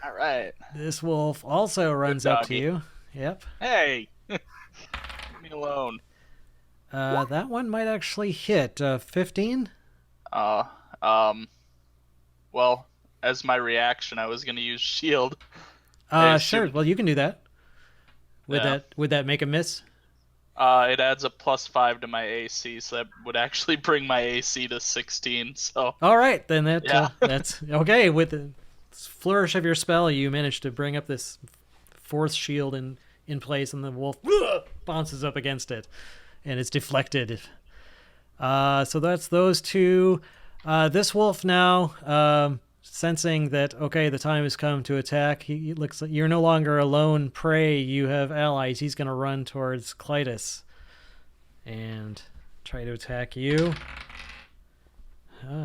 All right. This wolf also runs up to doggy. you. Yep. Hey, leave me alone. That one might actually hit. 15? Well, as my reaction, I was gonna use shield. Sure. Well, you can do that. Yeah. Would that make a miss? It adds a +5 to my AC, so that would actually bring my AC to 16. So All right, then Yeah. that's okay. With the flourish of your spell, you manage to bring up this 4th shield in place, and the wolf bounces up against it, and it's deflected. So that's those 2. This wolf now, sensing that the time has come to attack. He looks like you're no longer a lone prey. You have allies. He's going to run towards Clytus and try to attack you.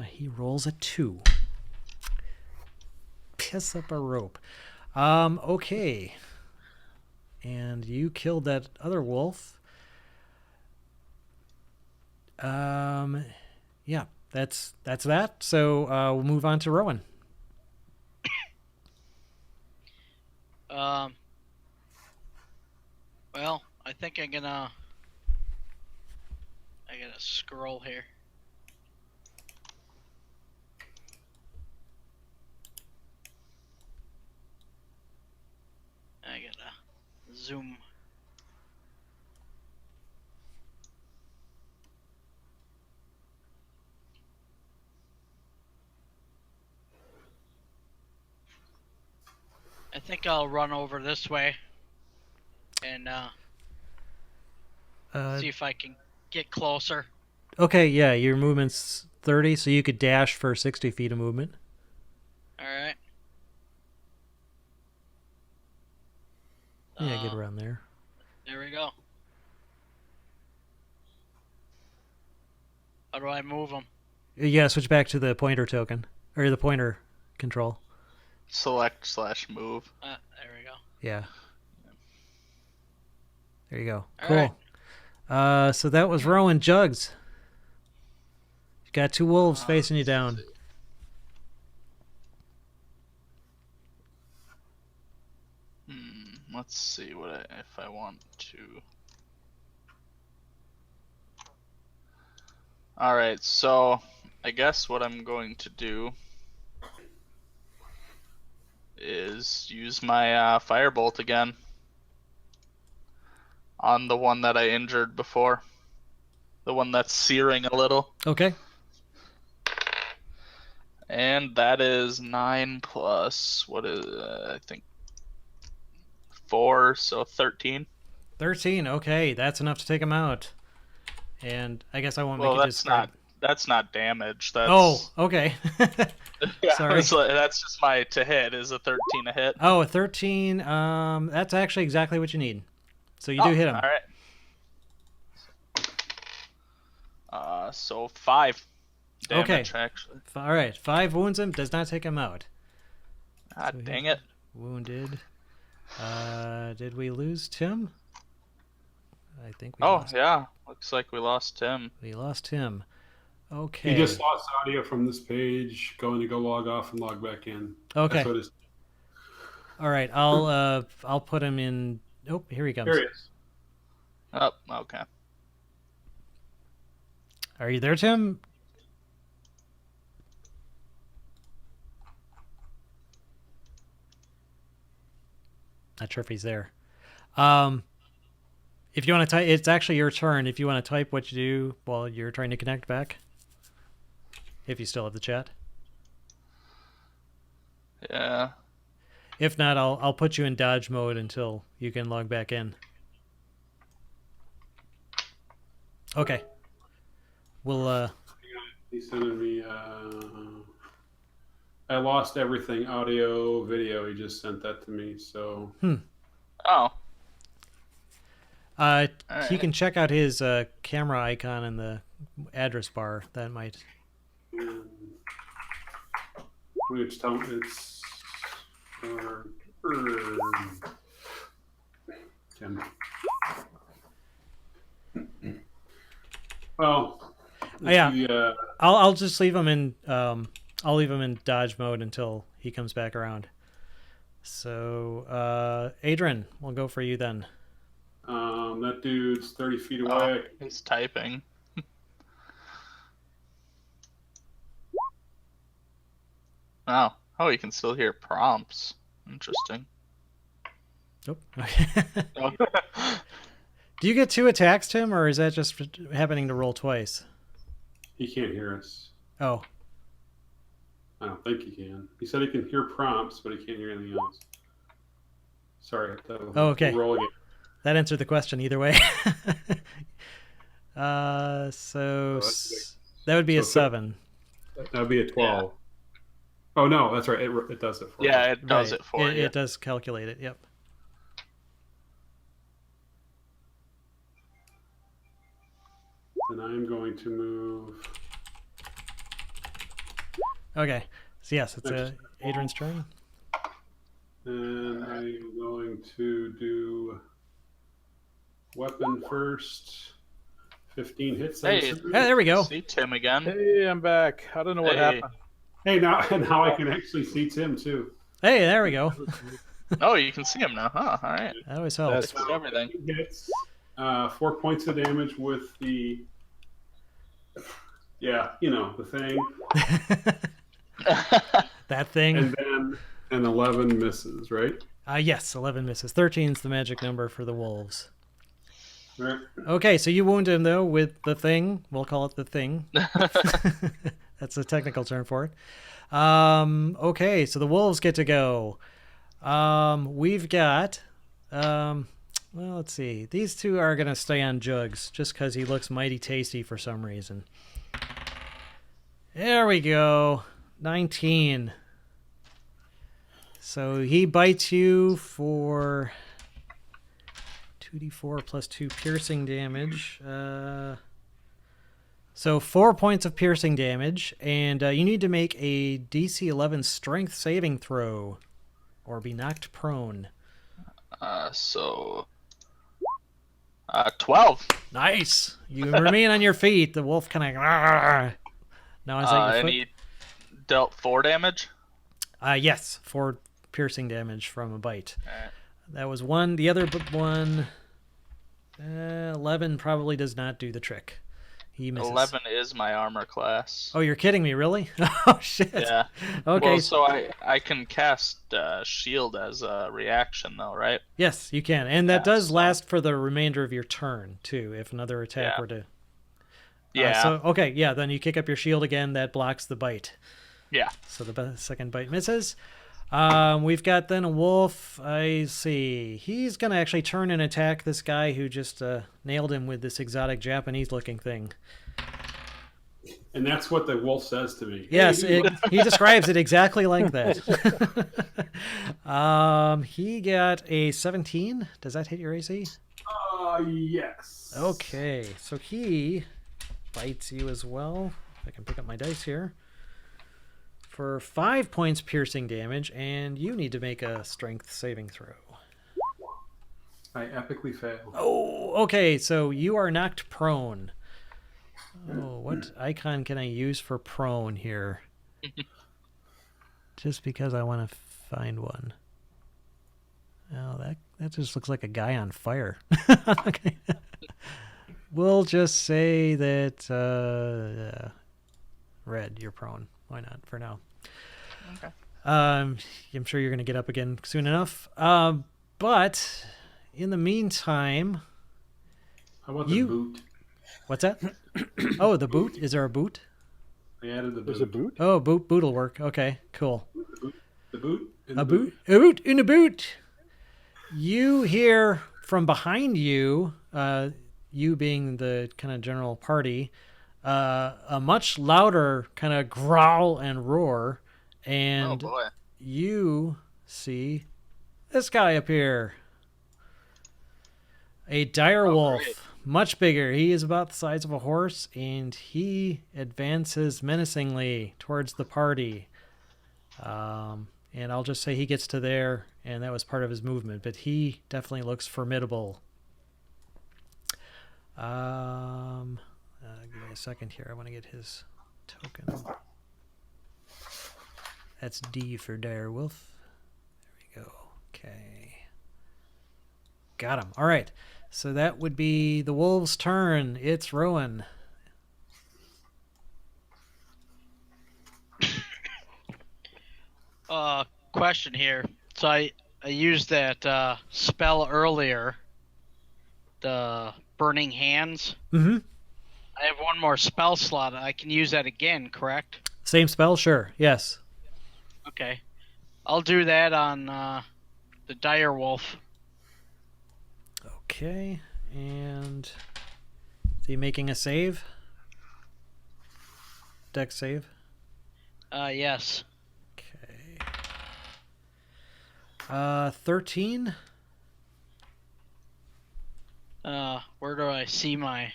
He rolls a 2. Piss up a rope. Okay. And you killed that other wolf. Yeah, that's that. So we'll move on to Rowan. Well, I think I gotta scroll here. I gotta zoom. I think I'll run over this way and see if I can get closer. Okay, yeah, your movement's 30, so you could dash for 60 feet of movement. All right. Yeah, get around there. There we go. How do I move them? Yeah, switch back to the pointer token, or the pointer control. Select/move. There we go. Yeah. There you go. All Cool. right. So that was Rowan. Jugs. You got 2 wolves facing you down. Let's see if I want to. All right, so I guess what I'm going to do is use my firebolt again on the one that I injured before, the one that's searing a little, Okay. and that is 9 plus what is I think 4, so 13. 13. Okay, that's enough to take him out. And I guess I won't Well, make it that's not That's not damage. That's Oh, okay. yeah, sorry. That's just my to hit. Is a 13 a hit? Oh, a 13. That's actually exactly what you need. So you do hit him. All right. So 5 damage actually. All right. 5 wounds him. Does not take him out. Ah, So dang he's it. Wounded. Did we lose Tim? I think we Oh lost. yeah, looks like we lost Tim. We lost him. Okay. He just lost audio from this page. Going to go log off and log back in. Okay. That's what it's. All right. I'll put him in. Oh, here he comes. Here he is. Oh, okay. Are you there, Tim? Not sure if he's there. If you want to type, it's actually your turn. If you want to type what you do while you're trying to connect back, if you still have the chat. Yeah. If not, I'll put you in dodge mode until you can log back in. Okay. We'll He's sending me. I lost everything, audio, video. He just sent that to me. So. Oh. He right. can check out his camera icon in the address bar. That might. Which tell me it's. Well. Yeah. I'll just leave him in. I'll leave him in dodge mode until he comes back around. So, Adrian, we'll go for you then. That dude's 30 feet away. Oh, he's typing. Oh, you can still hear prompts. Interesting. Oh. Do you get 2 attacks, Tim, or is that just happening to roll twice? He can't hear us. Oh. I don't think he can. He said he can hear prompts, but he can't hear anything else. Sorry. Okay. Roll again. That answered the question either way. So that would be a 7. That would be a 12. Yeah. Oh, no, that's right. It does it for you. Yeah, it does it for you. It does calculate it, yep. And I'm going to move. Okay. So, yes, it's Adrian's turn. And I'm going to do weapon first. 15 hits. Hey, there we go. See Tim again. Hey, I'm back. I don't know what happened. Hey, now I can actually see Tim too. Hey, there we go. Oh, you can see him now, huh? All right. That always helps. That's everything. Hits, 4 points of damage with the, the thing. That thing. And then an 11 misses, right? Yes, 11 misses. 13 is the magic number for the wolves. Right. Okay, so you wound him, though, with the thing. We'll call it the thing. That's a technical term for it. Okay, so the wolves get to go. We've got... well, let's see. These 2 are going to stay on Jugs, just because he looks mighty tasty for some reason. There we go. 19. So he bites you for 2d4 plus 2 piercing damage. So 4 points of piercing damage, and you need to make a DC 11 strength saving throw or be knocked prone. 12. Nice. You remain on your feet. The wolf kind of... Now is that your foot? And he dealt 4 damage? Yes, 4 piercing damage from a bite. Right. That was 1. The other one, 11 probably does not do the trick. He misses. 11 is my armor class. Oh, you're kidding me, really? Oh, shit. Yeah. Okay. Well, so I can cast shield as a reaction, though, right? Yes, you can. And that does last for the remainder of your turn, too, if another attack were to... Yeah. Okay, then you kick up your shield again. That blocks the bite. Yeah. So the second bite misses. We've got then a wolf. I see. He's going to actually turn and attack this guy who just nailed him with this exotic Japanese-looking thing. And that's what the wolf says to me. Yes, Hey, dude, he describes it exactly like that. He got a 17. Does that hit your AC? yes. Okay, so he bites you as well. If I can pick up my dice here. For 5 points piercing damage, and you need to make a strength saving throw. I epically fail. Oh, okay, so you are knocked prone. Oh, what icon can I use for prone here? Just because I want to find one. Oh, that just looks like a guy on fire. Okay. We'll just say that red, you're prone. Why not for now? Okay. I'm sure you're going to get up again soon enough. But in the meantime, How about the boot? What's that? Oh, the boot. Is there a boot? I added the boot. There's a boot? Oh, boot'll work. Okay, cool. The boot? A boot in a boot. You hear from behind you, you being the kind of general party, a much louder kind of growl and roar, and Oh boy. you see this guy appear. A dire wolf, great. much bigger. He is about the size of a horse, and he advances menacingly towards the party. And I'll just say he gets to there, and that was part of his movement, but he definitely looks formidable. Give me a second here. I want to get his token. That's D for dire wolf. There we go. Okay. Got him. All right. So that would be the wolves' turn. It's Rowan. Question here. So I used that spell earlier, the Burning Hands. Mm-hmm. I have one more spell slot. I can use that again, correct? Same spell? Sure. Yes. Okay. I'll do that on the dire wolf. Okay. And is he making a save? Dex save? Yes. Okay. 13? Where do I see my...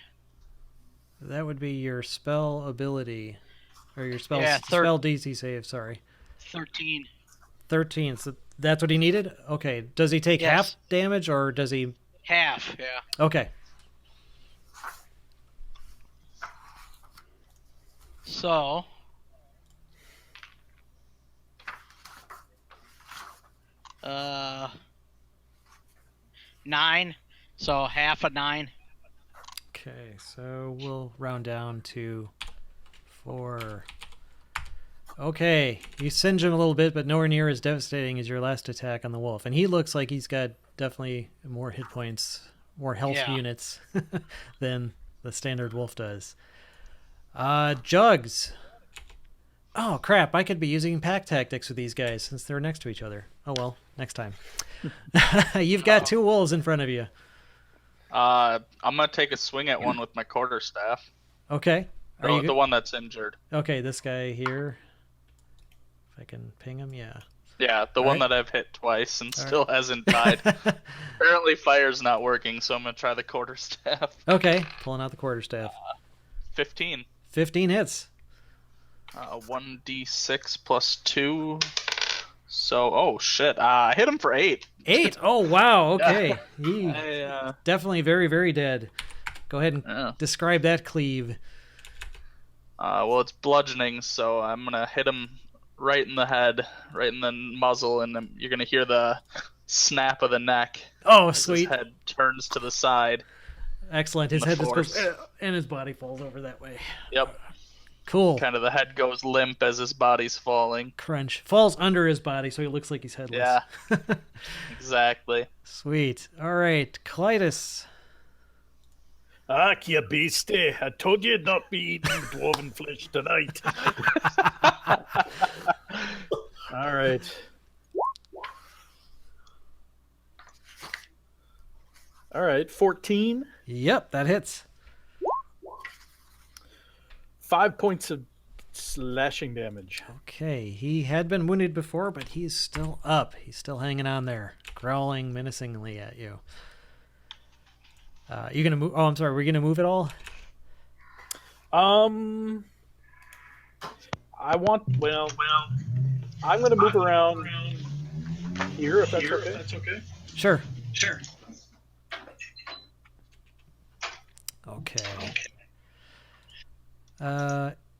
That would be your spell ability. Or your spell, Yeah, spell DC save, sorry. 13. 13. So that's what he needed? Okay. Does he take Yes. half damage, or does he... Half, yeah. Okay. So... 9. So half a 9. Okay, so we'll round down to 4. Okay, you singe him a little bit, but nowhere near as devastating as your last attack on the wolf. And he looks like he's got definitely more hit points, more health Yeah. units than the standard wolf does. Jugs. Oh, crap, I could be using pack tactics with these guys since they're next to each other. Oh, well, next time. You've got 2 wolves in front of you. I'm gonna take a swing at one with my quarterstaff. Okay. Are Oh, you the one that's injured. Okay, this guy here. If I can ping him, yeah. Yeah, the All one right. that I've hit twice and All still hasn't died. Apparently fire's not working, so I'm gonna try the quarterstaff. Okay, pulling out the quarterstaff. 15. 15 hits. 1d6 plus 2. So, oh shit. I hit him for 8. 8. Oh, wow. Okay. He I, definitely very, very dead. Go ahead and yeah. describe that cleave. Well, it's bludgeoning, so I'm gonna hit him right in the head, right in the muzzle, and then you're gonna hear the snap of the neck. Oh, as sweet. His head turns to the side. Excellent. His the head just goes, force. and his body falls over that way. Yep. Cool. Kind of the head goes limp as his body's falling. Crunch. Falls under his body, so he looks like he's headless. Yeah. Exactly. Sweet. All right, Clytus. Ah, you beastie. I told you not be eating dwarven flesh tonight. All right. All right, 14, Yep, that hits. 5 points of slashing damage. Okay, he had been wounded before, but he's still up. He's still hanging on there, growling menacingly at you. You gonna move? Oh, I'm sorry. We're gonna move at all? I want. Well, I'm gonna move around here if that's okay. Sure. Okay.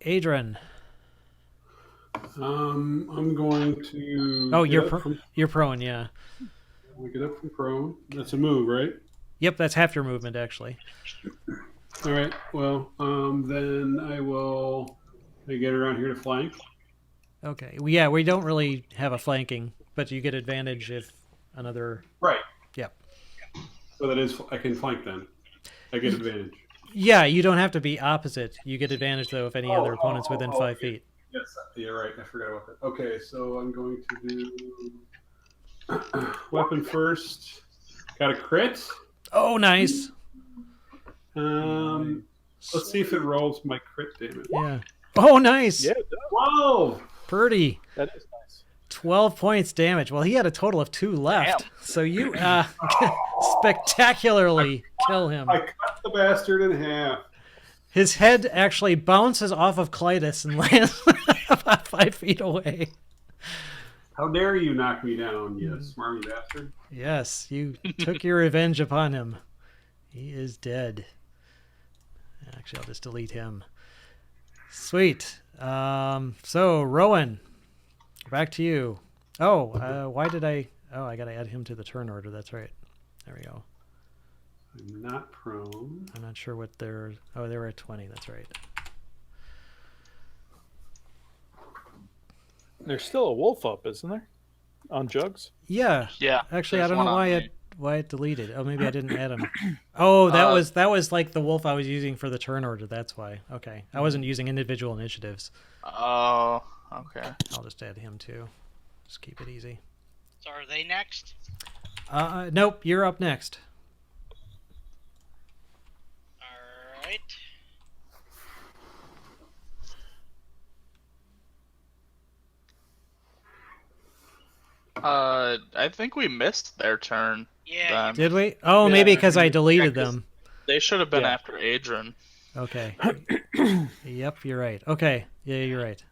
Adrian. I'm going to. Oh, get up from, you're prone, yeah. we get up from prone. That's a move, right? Yep, that's half your movement actually. All right. Well, then I get around here to flank. Okay. Well, yeah, we don't really have a flanking, but you get advantage if another. Right. Yep. So that is, I can flank then. I get advantage. Yeah, you don't have to be opposite. You get advantage though if any other opponent's within 5 okay. feet. Yes, you're right. I forgot about that. Okay, so I'm going to do weapon first. Got a crit. Oh, nice. Let's see if it rolls my crit damage. Yeah. Oh, nice. Yeah, it does. Whoa! Purdy. That is nice. 12 points damage. Well, he had a total of 2 left. Damn. So you spectacularly kill him. I cut the bastard in half. His head actually bounces off of Clytus and lands about 5 feet away. How dare you knock me down, you smarmy bastard. Yes, you took your revenge upon him. He is dead. Actually, I'll just delete him. Sweet. So, Rowan, back to you. Oh, why did I... Oh, I got to add him to the turn order. That's right. There we go. I'm not prone. I'm not sure what they're... Oh, they were at 20. That's right. There's still a wolf up, isn't there? On Jugs? Yeah. Yeah. Actually, I there's don't know one on why me. it deleted. Oh, maybe I didn't add him. Oh, that was like the wolf I was using for the turn order. That's why. Okay. I wasn't using individual initiatives. Oh, okay. I'll just add him too. Just keep it easy. So are they next? Nope. You're up next. All right. I think we missed their turn. Yeah. then. Did we? Oh, Yeah. maybe because I deleted 'cause them. They should have been Yeah. after Adrian. Okay. Yep, you're right. Okay. Yeah, you're right.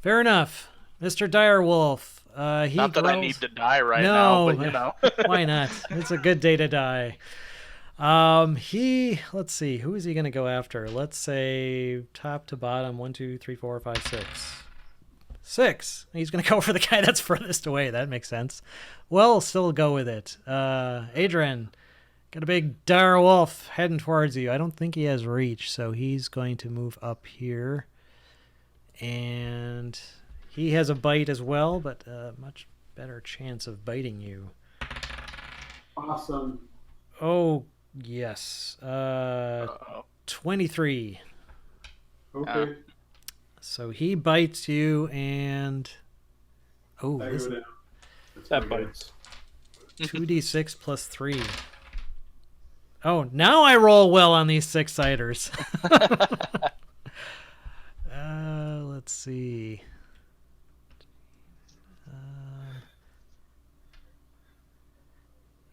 Fair enough. Mr. Direwolf. He Not that I grows- need to die right No, now, but you know. Why not? It's a good day to die. Let's see, who is he going to go after? Let's say top to bottom, 1, 2, 3, 4, 5, 6. 6. He's going to go for the guy that's furthest away. That makes sense. Well, still go with it. Adrian, got a big dire wolf heading towards you. I don't think he has reach, so he's going to move up here. And he has a bite as well, but a much better chance of biting you. Awesome. Oh, yes. Uh-oh. 23. Okay. So he bites you and... Oh, I this go down. That's That okay. bites. 2d6 plus 3. Oh, now I roll well on these 6-siders. Let's see.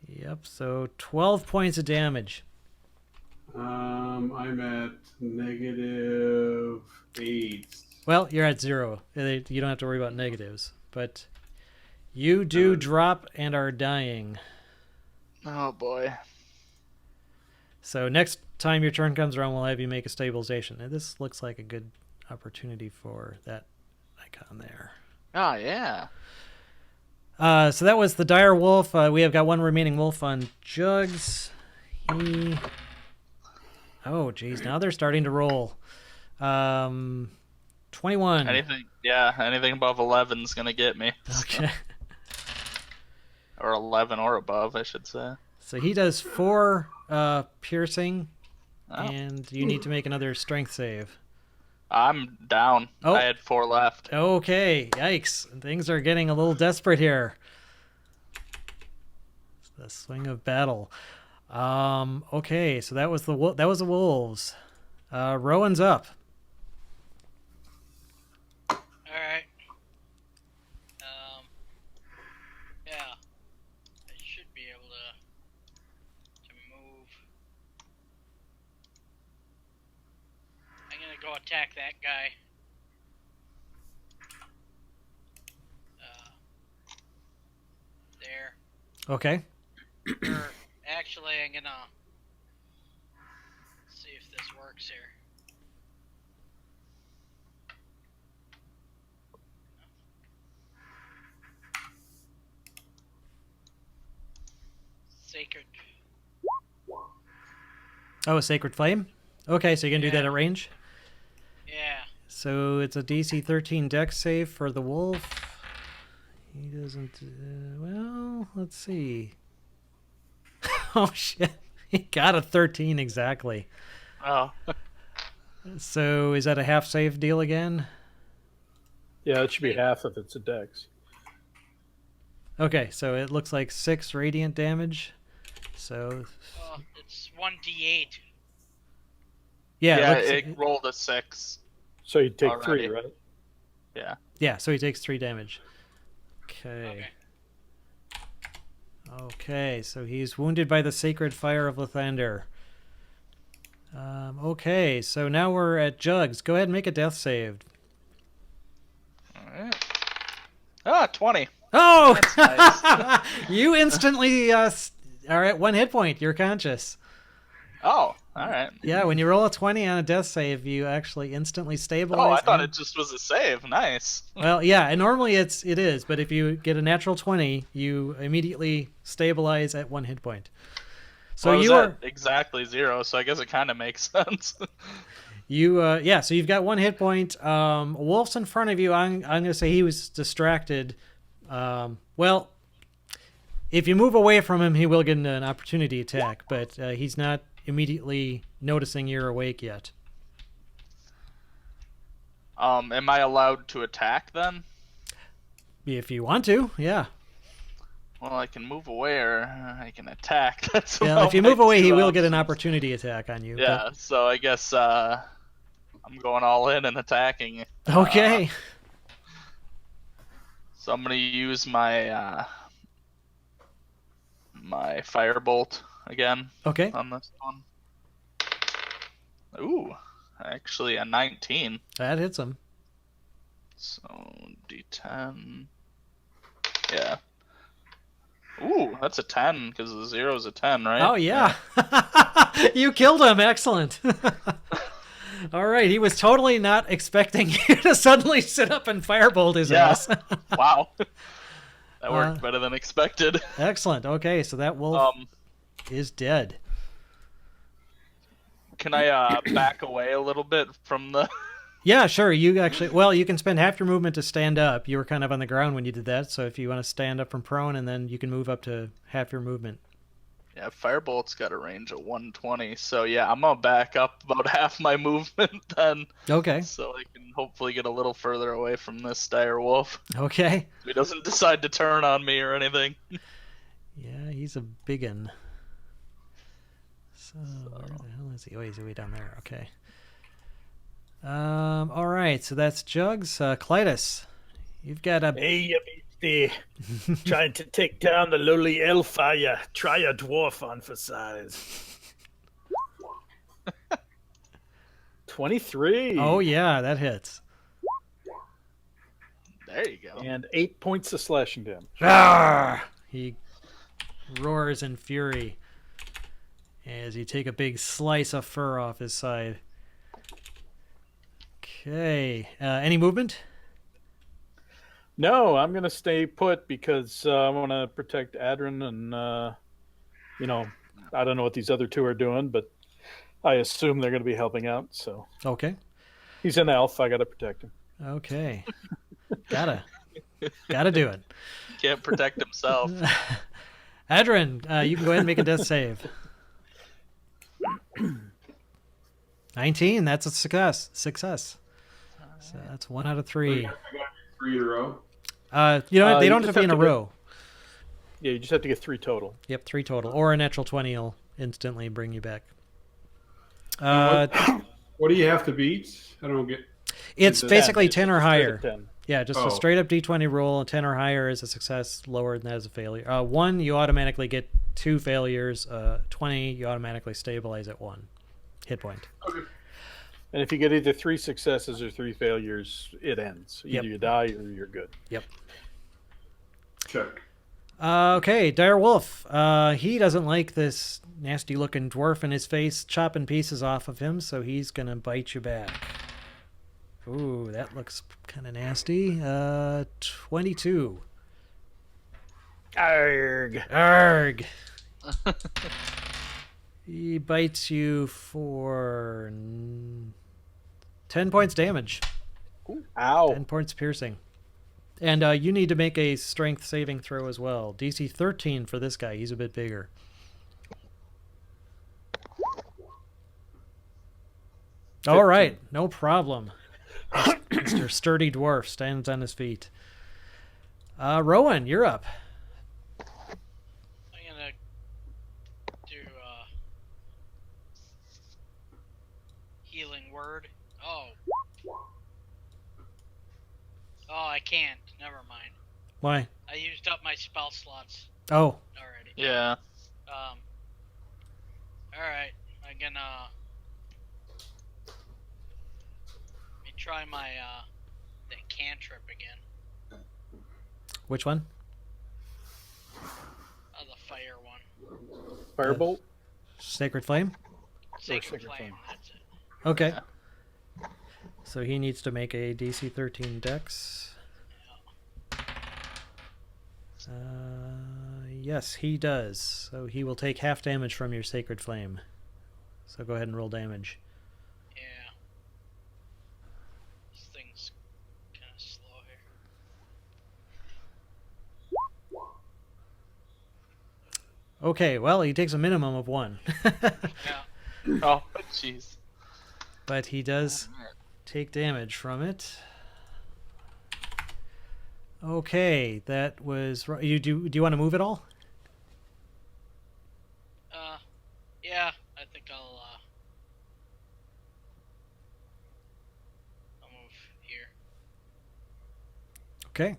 Yep, so 12 points of damage. I'm at -8. Well, you're at 0. You don't have to worry about negatives. But you do drop and are dying. Oh boy. So next time your turn comes around, we'll have you make a stabilization. And this looks like a good opportunity for that icon there. Oh yeah. So that was the dire wolf. We have got one remaining wolf on Jugs. He... Oh, geez. Now they're starting to roll. 21. Anything above 11 is gonna get me. Okay. Or 11 or above, I should say. So he does 4 piercing, Oh. and you need to make another strength save. I'm down. Oh. I had 4 left. Okay, yikes. Things are getting a little desperate here. It's the swing of battle. Okay, so that was the wolves. Rowan's up. attack that guy. There. Okay. Or actually, I'm gonna see if this works here. Sacred. Oh, a Sacred Flame? Okay, so you can do that Yeah. at range? Yeah. So it's a DC 13 dex save for the wolf. He doesn't... well, let's see. Oh, shit. He got a 13 exactly. Oh, So is that a half save deal again? Yeah, it should be half if it's a dex. Okay, so it looks like 6 radiant damage. So, It's 1d8. yeah, it rolled a 6. So you take Alrighty. 3, right? Yeah. yeah, so he takes 3 damage. Okay. Okay, so he's wounded by the sacred fire of Lathander. Okay, so now we're at Jugs. Go ahead and make a death save. All right. Ah, 20. Oh! That's nice. You instantly are at 1 hit point. You're conscious. Oh, all right. Yeah, when you roll a 20 on a death save, you actually instantly stabilize. Oh, I thought and- it just was a save. Nice. Well, yeah, and normally it is, but if you get a natural 20, you immediately stabilize at 1 hit point. So Well, I was you are at exactly 0, so I guess it kind of makes sense. yeah, so you've got 1 hit point. Wolf's in front of you. I'm going to say he was distracted. Well, if you move away from him, he will get an opportunity attack, but he's not immediately noticing you're awake yet. Am I allowed to attack then? If you want to, yeah. Well, I can move away or I can attack. That's Yeah, about if you my move away, he two will get an options. opportunity attack on you. but- Yeah, so I guess I'm going all in and attacking. Okay. So I'm gonna use my my firebolt again Okay. on this one. Ooh, actually a 19. That hits him. So D10. Yeah. Ooh, that's a 10 because the 0 is a 10, right? Oh, yeah. You killed him. Excellent. All right. He was totally not expecting you to suddenly sit up and firebolt his Yeah. ass. Wow. That worked better than expected. Excellent. Okay. So that wolf Um, is dead. can I back away a little bit from the? Yeah, sure. You actually, well, you can spend half your movement to stand up. You were kind of on the ground when you did that. So if you want to stand up from prone, and then you can move up to half your movement. Yeah, Firebolt's got a range of 120, so yeah, I'm gonna back up about half my movement then, Okay. so I can hopefully get a little further away from this dire wolf. Okay. He doesn't decide to turn on me or anything. Yeah, he's a biggin. So where the hell is he? Oh, he's way down there. Okay. All right. So that's Jugs. Clytus, you've got a. Hey, you beastie. Trying to take down the lowly elf, are ya? Try a dwarf on for size. 23. Oh yeah, that hits. There you go. And 8 points of slashing damage. Arrgh! He roars in fury as you take a big slice of fur off his side. Okay. Any movement? No, I'm going to stay put because I want to protect Adrin and, you know, I don't know what these other two are doing, but I assume they're going to be helping out. So Okay. he's an elf. I got to protect him. Okay. Gotta do it. Can't protect himself. Adrin, you can go ahead and make a death save. 19. That's a success. So that's 1 out of 3. I got 3 in a row. You know, they You don't have just to be in a have to go- row. Yeah, you just have to get 3 total. Yep, 3 total. Or a natural 20 will instantly bring you back. What do you have to beat? I don't get. It's It's a basically 10. 10 or Straight higher. up 10. Yeah, just a Oh. straight up D20 roll. 10 or higher is a success. Lower than that is a failure. 1, you automatically get 2 failures. 20, you automatically stabilize at 1 hit point. Okay. And if you get either 3 successes or 3 failures, it ends. Either Yep. you die or you're good. Yep. Check. Okay, Dire Wolf. He doesn't like this nasty-looking dwarf in his face chopping pieces off of him, so he's gonna bite you back. Ooh, that looks kind of nasty. 22. Arg. Arg. He bites you for 10 points damage. Ow. 10 points piercing. And you need to make a strength saving throw as well. DC 13 for this guy. He's a bit bigger. All right. No problem. Mr. Sturdy Dwarf stands on his feet. Rowan, you're up. I'm gonna do healing word. Oh, I can't. Never mind. Why? I used up my spell slots Oh, already. Yeah. Alright. I'm gonna let me try my the cantrip again. which one? The fire one. Firebolt? Sacred Flame? Sacred Sacred flame, Flame. that's it. Okay. Yeah. So he needs to make a DC 13 dex. Yes, he does. So he will take half damage from your Sacred Flame. So go ahead and roll damage. Yeah. This thing's kinda slow here. Okay, well, he takes a minimum of 1. Yeah. Oh, jeez. But he does take damage from it. Okay, that was... You do you want to move at all? Yeah, I think I'll move here. Okay.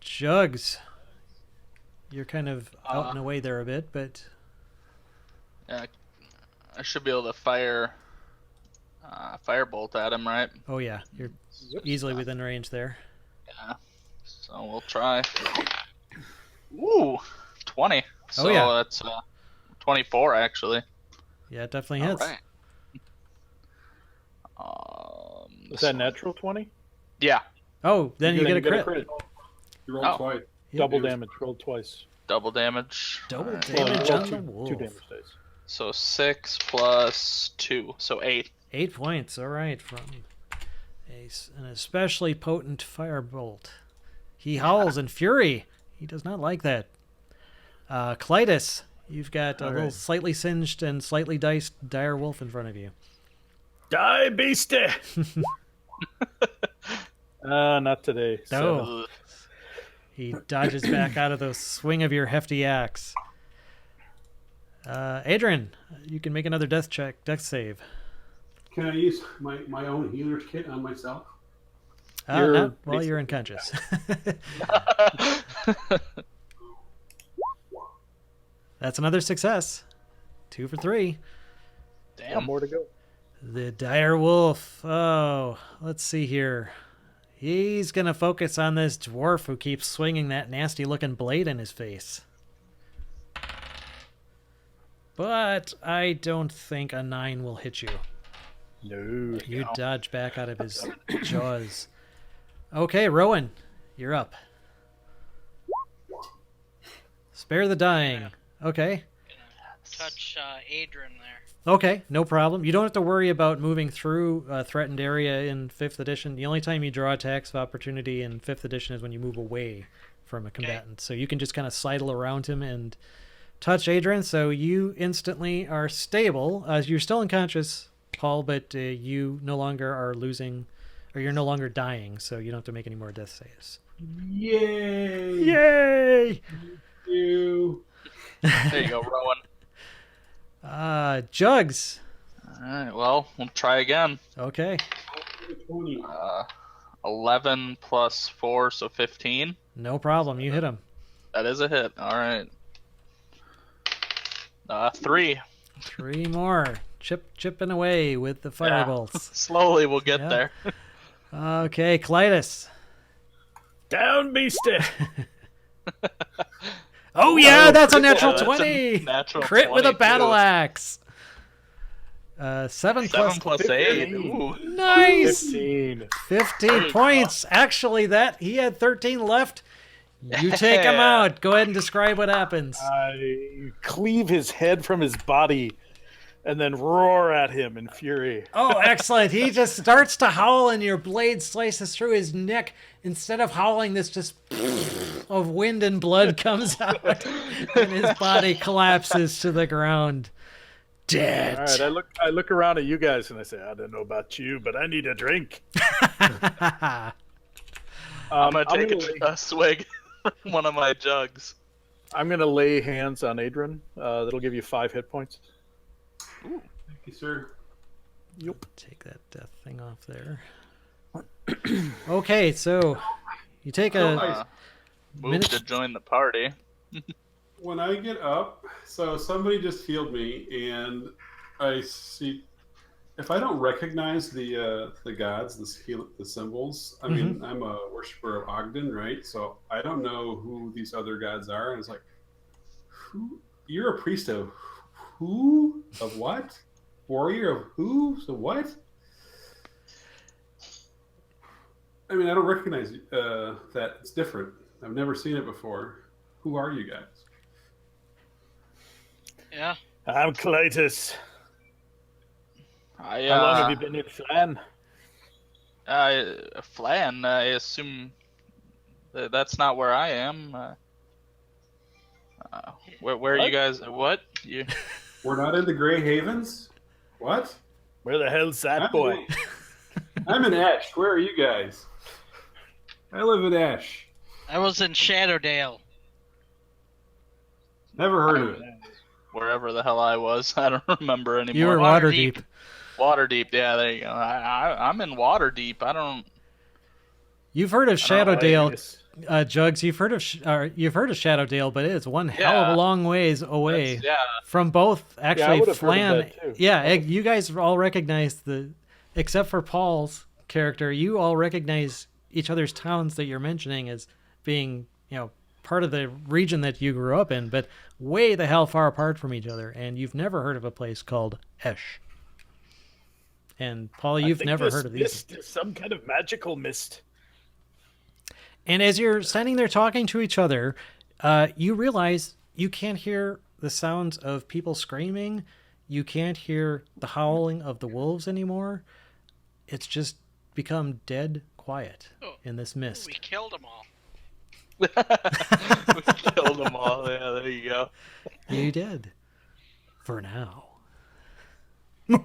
Jugs. You're kind of out and away there a bit, but... Yeah, I should be able to fire firebolt at him, right? Oh yeah, you're easily within range there. Yeah. So we'll try. Ooh, 20. So yeah. that's 24 actually. Yeah, it definitely hits. All right. Is that natural 20? Yeah, Oh, then you get a crit. You rolled Oh. twice. Double damage. Rolled twice. double damage. Double All right. damage Well, on the two wolf. damage dice. So 6 plus 2, so 8. 8 points, all right, from an especially potent firebolt. He howls in fury. He does not like that. Clytus, you've got a little slightly singed and slightly diced dire wolf in front of you. Die, beastie! Not today. No. Ugh. He dodges back out of the swing of your hefty axe. Adrian, you can make another death save. Can I use my own healer's kit on myself? Not while you're unconscious. That's another success. 2 for 3. One Damn. more to go. The dire wolf. Oh, let's see here. He's going to focus on this dwarf who keeps swinging that nasty looking blade in his face. But I don't think a 9 will hit you. No. You dodge back out of his jaws. Okay, Rowan, you're up. Spare the dying. Okay. Gonna touch Adrian there. Okay, no problem. You don't have to worry about moving through a threatened area in 5th edition. The only time you draw attacks of opportunity in 5th edition is when you move away from a combatant. So you can just kind of sidle around him and touch Adrian. So you instantly are stable. You're still unconscious, Paul, but you no longer are losing, or you're no longer dying, so you don't have to make any more death saves. Yay! Yay! You. There you go, Rowan. Jugs. Alright, well, we'll try again. Okay. 20. 11 plus 4, so 15. No problem. You hit him. That is a hit. Alright. 3. 3 more. chipping away with the firebolts. Slowly we'll get Yeah. there. Okay, Clytus. Down, beastie. Oh yeah, that's a Yeah, natural that's a 20. natural Crit with a 20 battle too. axe. 7 plus 7 plus 8. 15. Ooh. nice. 15. 15 There you points. Actually, that he had 13 left. You take him Yeah. out. Go ahead and describe what happens. I cleave his head from his body and then roar at him in fury. Oh, excellent. He just starts to howl, and your blade slices through his neck. Instead of howling, this just of wind and blood comes out, and his body collapses to the ground. Dead. All right, I look around at you guys and I say, I don't know about you, but I need a drink. I'm gonna take lay, a swig from one of my jugs. I'm gonna lay hands on Adrian. That'll give you 5 hit points. Thank you, sir. Yep. Take that death thing off there. Okay, so you take a. Move Minute- to join the party. When I get up, so somebody just healed me, and I see if I don't recognize the gods, the symbols. I mean, I'm a worshiper of Ogden, right? So I don't know who these other gods are, and it's like, who? You're a priest of who? Of what? Warrior of who? So what? I mean, I don't recognize that. It's different. I've never seen it before. Who are you guys? Yeah. I'm Clytus. I, How long have you been in Flan? Flan, I assume that's not where I am. Where are you guys? What? You? We're not in the Grey Havens? What? Where the hell's that boy? I'm in Ash. Where are you guys? I live in Ash. I was in Shadowdale. Never heard of it. Wherever the hell I was, I don't remember anymore. You were Waterdeep. Waterdeep. Waterdeep. Yeah, there you go. I'm in Waterdeep. I don't. You've heard of I don't know, Shadowdale, Jugs. You've heard of Shadowdale, but it is one hell of a long ways away Yeah. from both. I Actually, would have heard of Flan. that, too. Yeah, you guys all recognize except for Paul's character. You all recognize each other's towns that you're mentioning as being, part of the region that you grew up in, but way the hell far apart from each other. And you've never heard of a place called Esh. And Paul, you've never heard of these. Mist is some kind of magical mist. And as you're standing there talking to each other, you realize you can't hear the sounds of people screaming. You can't hear the howling of the wolves anymore. It's just become dead quiet in this mist. We killed them all. We killed them all. Yeah, there you go. You did. For now. Man,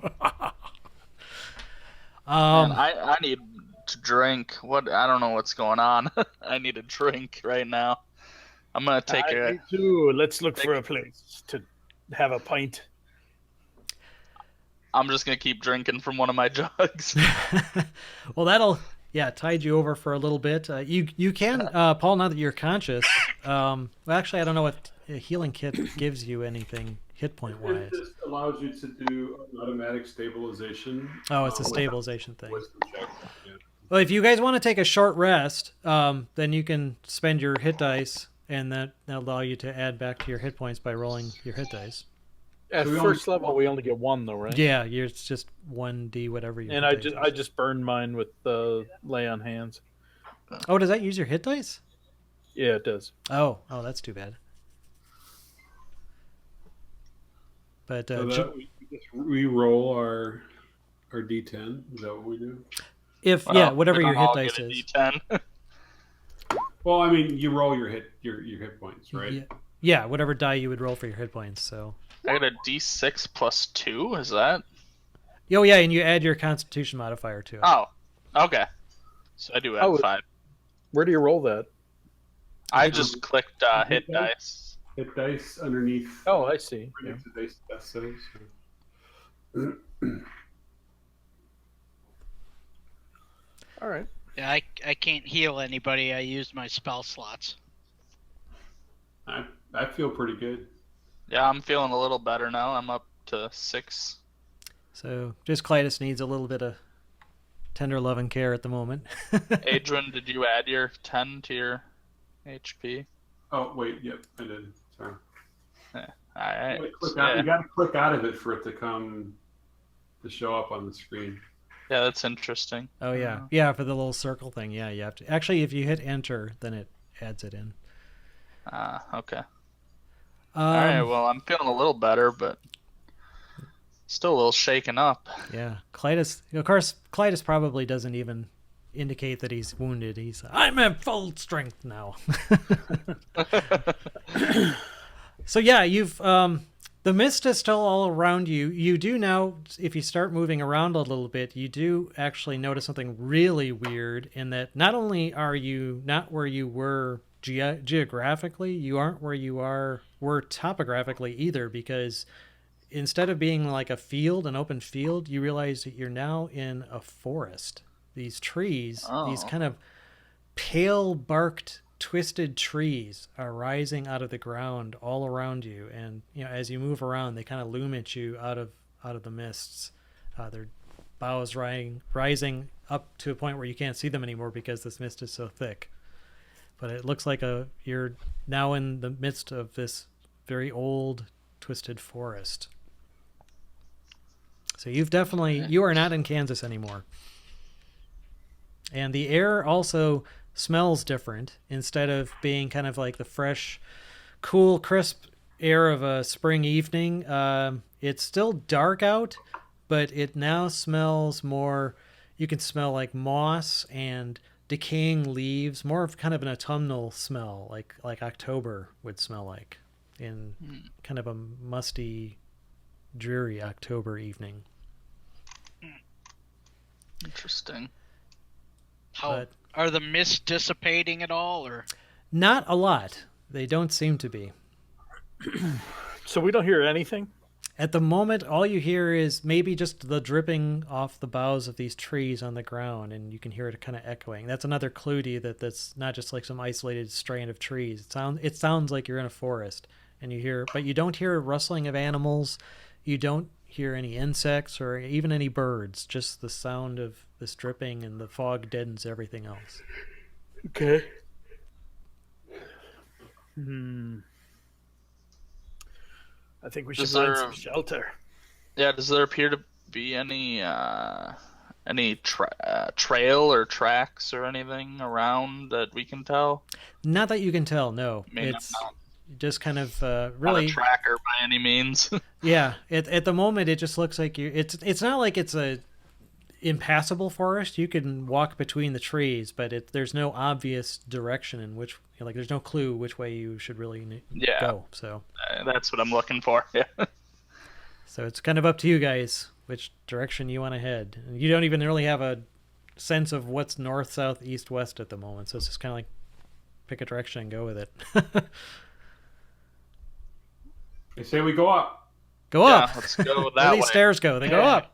I need to drink. I don't know what's going on. I need a drink right now. I'm gonna take a. Me too. Let's look for a place to have a pint. I'm just gonna keep drinking from one of my jugs. Well, that'll tide you over for a little bit. You can, Paul, now that you're conscious. Well, actually, I don't know what a healing kit gives you anything hit point wise. It just allows you to do an automatic stabilization. Oh, it's a stabilization thing. Wisdom check. Yeah. Well, if you guys want to take a short rest, then you can spend your hit dice, and that'll allow you to add back to your hit points by rolling your hit dice. At So we first level, we only get one, though, right? Yeah, it's just 1d whatever you. And I just burned mine with the lay on hands. Oh, does that use your hit dice? Yeah, it does. Oh, that's too bad. But So that we roll our d10. Is that what we do? whatever we your don't hit all dice get a is. D10. Well, I mean, you roll your hit points, right? Yeah, whatever die you would roll for your hit points. So. I got a D6 plus 2. Is that? Oh yeah, and you add your Constitution modifier to it. Oh, okay. So I do have 5. Where do you roll that? I just clicked hit dice. Hit dice underneath. Oh, I see. Yeah. Underneath the dice death saves. All right. Yeah, I can't heal anybody. I used my spell slots. I feel pretty good. Yeah, I'm feeling a little better now. I'm up to 6. So just Clytus needs a little bit of tender love and care at the moment. Adrian, did you add your 10 to your HP? Oh wait, yep, I did. Sorry. All right. You got to click out of it for it to show up on the screen. Yeah, that's interesting. Oh yeah, yeah, for the little circle thing. Yeah, you have to actually. If you hit enter, then it adds it in. Okay. All right. Well, I'm feeling a little better, but still a little shaken up. Yeah, Clytus. Of course, Clytus probably doesn't even indicate that he's wounded. I'm at full strength now. So yeah, you've the mist is still all around you. You do now, if you start moving around a little bit, you do actually notice something really weird in that not only are you not where you were geographically, you aren't where you were topographically either, because instead of being like a field, an open field, you realize that you're now in a forest. These trees, these kind of pale barked twisted trees are rising out of the ground all around you, and as you move around, they kind of loom at you out of the mists. Their boughs rising up to a point where you can't see them anymore because this mist is so thick. But it looks like you're now in the midst of this very old twisted forest. So you are not in Kansas anymore. And the air also smells different. Instead of being kind of like the fresh, cool, crisp air of a spring evening, it's still dark out, but it now smells more, you can smell like moss and decaying leaves, more of kind of an autumnal smell, like October would smell like, in kind of a musty, dreary October evening. Interesting. Are the mists dissipating at all, or not a lot? They don't seem to be. So we don't hear anything? At the moment, all you hear is maybe just the dripping off the boughs of these trees on the ground, and you can hear it kind of echoing. That's another clue to you that's not just like some isolated strand of trees. It sounds like you're in a forest, but you don't hear a rustling of animals. You don't hear any insects or even any birds. Just the sound of this dripping, and the fog deadens everything else. Okay. I think we should find some shelter. Yeah, does there appear to be any trail or tracks or anything around that we can tell? Not that you can tell, no. It's just kind of really not a tracker by any means. Yeah, at the moment it just looks like it's not like it's a impassable forest. You can walk between the trees, but there's no obvious direction in which, there's no clue which way you should really go. So that's what I'm looking for. Yeah. So it's kind of up to you guys which direction you want to head. And you don't even really have a sense of what's north, south, east, west at the moment. So it's just kind of like pick a direction and go with it. They say we go up. Go up. Let's go that Where way. these stairs go. They go up.